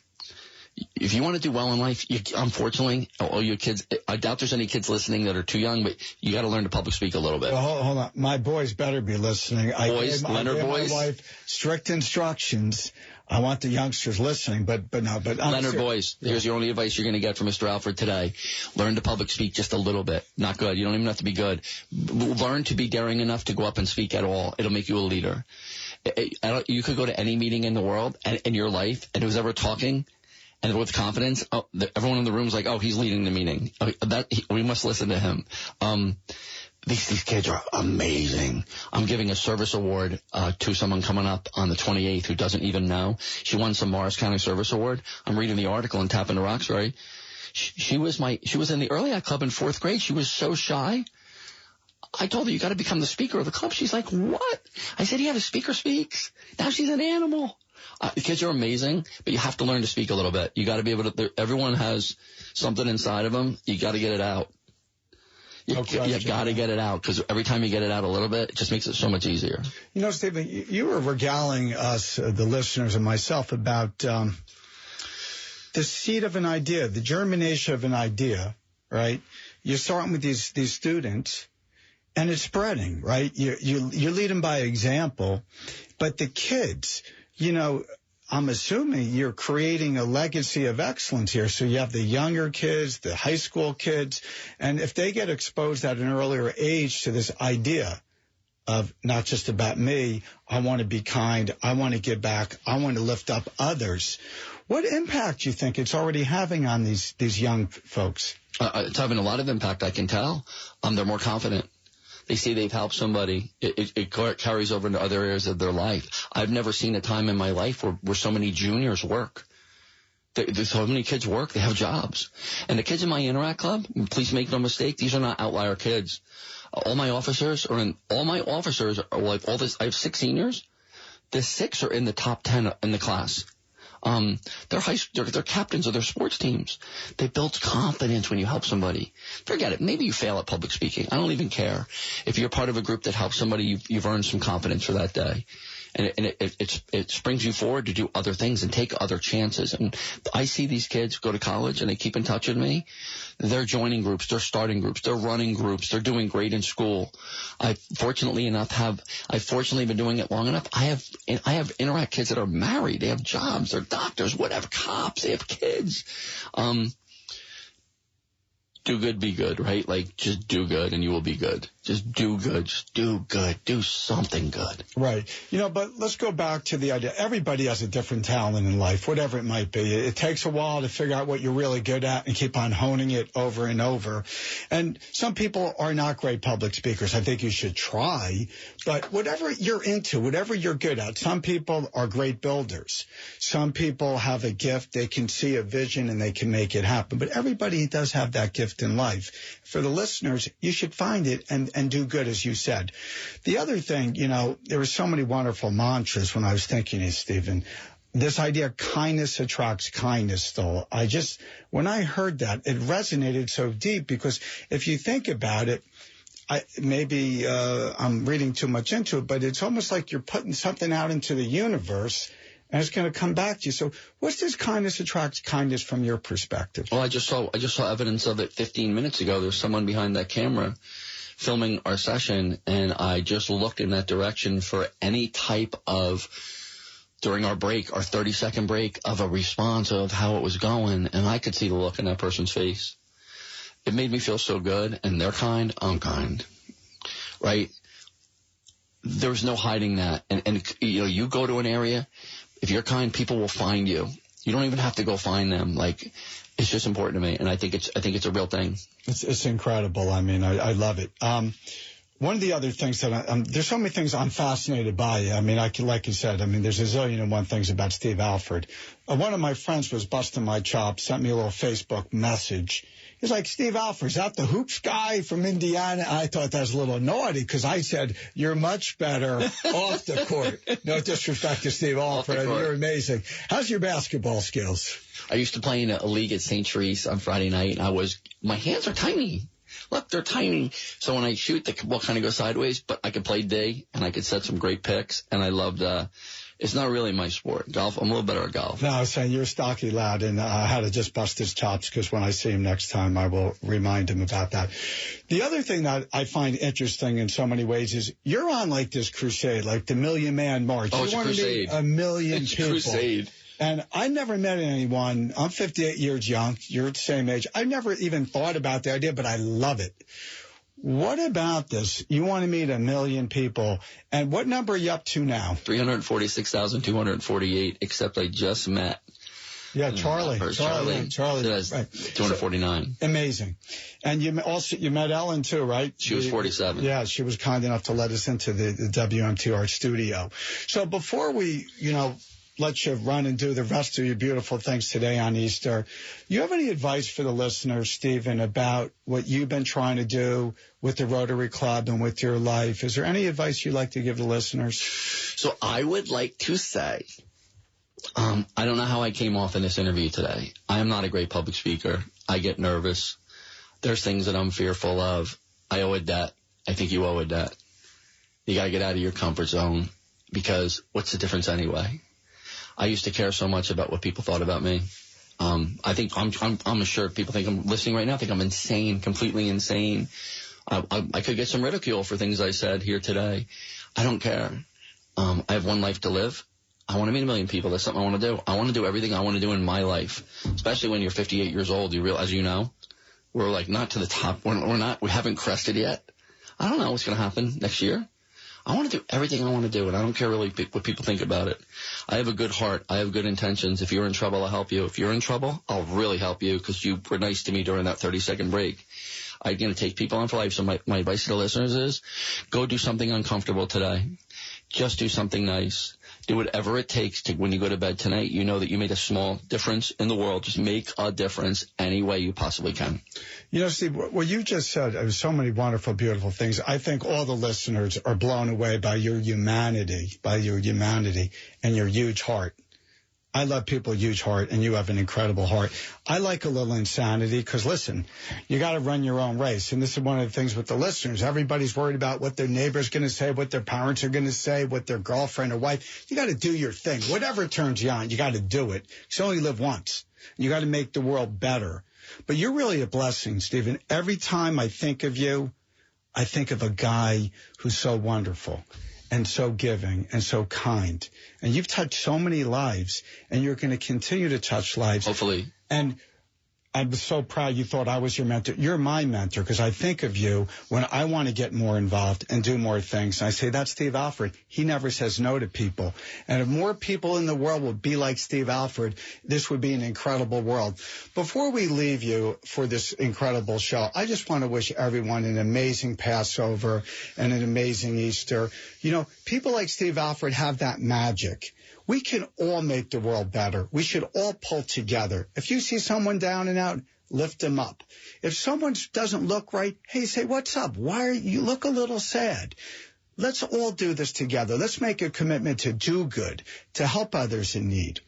if you want to do well in life, unfortunately, all you kids, I doubt there's any kids listening that are too young, but you got to learn to public speak a little bit. Well, hold on. My boys better be listening. Leonard boys? My wife strict instructions. I want the youngsters listening, but no. But Leonard boys, here's your only advice you're going to get from Mr. Alford today. Learn to public speak just a little bit. Not good. You don't even have to be good. Learn to be daring enough to go up and speak at all. It'll make you a leader. You could go to any meeting in the world and in your life, and who's ever talking, and with confidence, everyone in the room is like, oh, he's leading the meeting. We must listen to him. These kids are amazing. I'm giving a service award to someone coming up on the 28th who doesn't even know. She won some Morris County Service Award. I'm reading the article and tapping to Roxbury. She was in the Early Act Club in 4th grade. She was so shy. I told her, you got to become the speaker of the club. She's like, what? I said, yeah, the speaker speaks. Now she's an animal. The kids are amazing, but you have to learn to speak a little bit. You got to be able to, everyone has something inside of them. You got to get it out. You got to get it out, because every time you get it out a little bit, it just makes it so much easier. You know, Stephen, you were regaling us, the listeners and myself, about the seed of an idea, the germination of an idea, right? You're starting with these students, and it's spreading, right? You lead them by example, but the kids, you know, I'm assuming you're creating a legacy of excellence here. So you have the younger kids, the high school kids, and if they get exposed at an earlier age to this idea of not just about me, I want to be kind, I want to give back, I want to lift up others. What impact do you think it's already having on these young folks? It's having a lot of impact, I can tell. They're more confident. They see they've helped somebody. It carries over into other areas of their life. I've never seen a time in my life where so many juniors work. There's so many kids work. They have jobs. And the kids in my Interact Club, please make no mistake, these are not outlier kids. All my officers are like all this. I have 6 seniors. The 6 are in the top 10 in the class. They're captains of their sports teams. They build confidence when you help somebody. Forget it. Maybe you fail at public speaking. I don't even care. If you're part of a group that helps somebody, you've earned some confidence for that day. And it springs you forward to do other things and take other chances. And I see these kids go to college and they keep in touch with me. They're joining groups. They're starting groups. They're running groups. They're doing great in school. I've fortunately been doing it long enough. I have Interact kids that are married. They have jobs. They're doctors, whatever, cops. They have kids. do good, be good, right? Like, just do good and you will be good. Just do good. Just do good. Do something good. Right. But let's go back to the idea. Everybody has a different talent in life, whatever it might be. It takes a while to figure out what you're really good at and keep on honing it over and over. And some people are not great public speakers. I think you should try. But whatever you're into, whatever you're good at, some people are great builders. Some people have a gift. They can see a vision and they can make it happen. But everybody does have that gift in life. For the listeners, you should find it and do good, as you said. The other thing, there were so many wonderful mantras when I was thinking of Stephen. This idea, kindness attracts kindness, though. When I heard that, it resonated so deep, because if you think about it, I'm reading too much into it, but it's almost like you're putting something out into the universe and it's going to come back to you. So what's this kindness attracts kindness from your perspective? Well, I just saw evidence of it 15 minutes ago. There's someone behind that camera filming our session, and I just looked in that direction for any type of, during our break, our 30-second break, of a response of how it was going, and I could see the look in that person's face. It made me feel so good, and they're kind, I'm kind, right? There's no hiding that, and you go to an area, if you're kind, people will find you. You don't even have to go find them. Like, it's just important to me, and I think it's a real thing. It's incredible. I mean, I love it. One of the other things that there's so many things I'm fascinated by. I mean, like you said, there's a zillion and one things about Steve Alford. One of my friends was busting my chops, sent me a little Facebook message. He's like, Steve Alford, is that the hoops guy from Indiana? I thought that was a little naughty, because I said, you're much better off the court. No disrespect to Steve Alford. You're amazing. How's your basketball skills? I used to play in a league at St. Therese on Friday night, and my hands are tiny. Look, they're tiny. So when I shoot, the ball kind of goes sideways, but I could play D, and I could set some great picks, and I loved it's not really my sport. Golf, I'm a little better at golf. No, I was saying you're a stocky lad, and I had to just bust his chops, because when I see him next time, I will remind him about that. The other thing that I find interesting in so many ways is you're on like this crusade, like the Million Man March. Oh, it's a crusade. A million people. Crusade. And I never met anyone. I'm 58 years young. You're the same age. I never even thought about the idea, but I love it. What about this? You want to meet 1 million people. And what number are you up to now? 346,248, except I just met. Yeah, Charlie. Charlie. Right. 249. Amazing. And you met Ellen too, right? She was 47. Yeah, she was kind enough to let us into the WMTR studio. So before we, let you run and do the rest of your beautiful things today on Easter, you have any advice for the listeners, Stephen, about what you've been trying to do with the Rotary Club and with your life? Is there any advice you'd like to give the listeners? So I would like to say, I don't know how I came off in this interview today. I am not a great public speaker. I get nervous. There's things that I'm fearful of. I owe a debt. I think you owe a debt. You got to get out of your comfort zone, because what's the difference anyway? I used to care so much about what people thought about me. I think I'm sure people think I'm listening right now, think I'm insane, completely insane. I could get some ridicule for things I said here today. I don't care. I have one life to live. I want to meet 1 million people. That's something I want to do. I want to do everything I want to do in my life, especially when you're 58 years old. You realize, we're like not to the top. We haven't crested yet. I don't know what's going to happen next year. I want to do everything I want to do, and I don't care really what people think about it. I have a good heart. I have good intentions. If you're in trouble, I'll help you. If you're in trouble, I'll really help you, because you were nice to me during that 30-second break. I'm going to take people on for life. So my advice to the listeners is, go do something uncomfortable today. Just do something nice. Do whatever it takes to, when you go to bed tonight, you know that you made a small difference in the world. Just make a difference any way you possibly can. Steve, what you just said, there was so many wonderful, beautiful things. I think all the listeners are blown away by your humanity and your huge heart. I love people with huge heart, and you have an incredible heart. I like a little insanity, because, listen, you got to run your own race. And this is one of the things with the listeners. Everybody's worried about what their neighbor's going to say, what their parents are going to say, what their girlfriend or wife. You got to do your thing. Whatever turns you on, you got to do it. You only live once. You got to make the world better. But you're really a blessing, Stephen. Every time I think of you, I think of a guy who's so wonderful and so giving and so kind. And you've touched so many lives, and you're going to continue to touch lives. Hopefully. And I'm so proud you thought I was your mentor. You're my mentor because I think of you when I want to get more involved and do more things. And I say, that's Steve Alford. He never says no to people. And if more people in the world would be like Steve Alford, this would be an incredible world. Before we leave you for this incredible show, I just want to wish everyone an amazing Passover and an amazing Easter. You know, people like Steve Alford have that magic. We can all make the world better. We should all pull together. If you see someone down and out, lift them up. If someone doesn't look right, hey, say, what's up? Why are you look a little sad? Let's all do this together. Let's make a commitment to do good, to help others in need.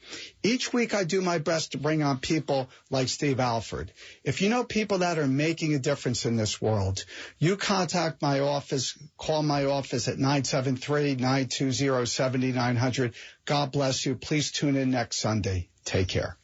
Each week I do my best to bring on people like Steve Alford. If you know people that are making a difference in this world, you contact my office, call my office at 973-920-7900. God bless you. Please tune in next Sunday. Take care.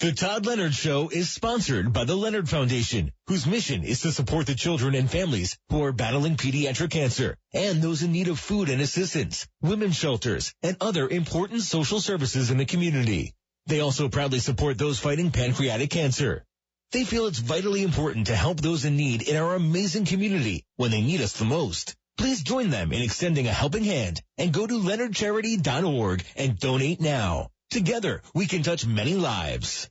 The Todd Leonard Show is sponsored by the Leonard Foundation, whose mission is to support the children and families who are battling pediatric cancer and those in need of food and assistance, women's shelters, and other important social services in the community. They also proudly support those fighting pancreatic cancer. They feel it's vitally important to help those in need in our amazing community when they need us the most. Please join them in extending a helping hand and go to leonardcharity.org and donate now. Together, we can touch many lives.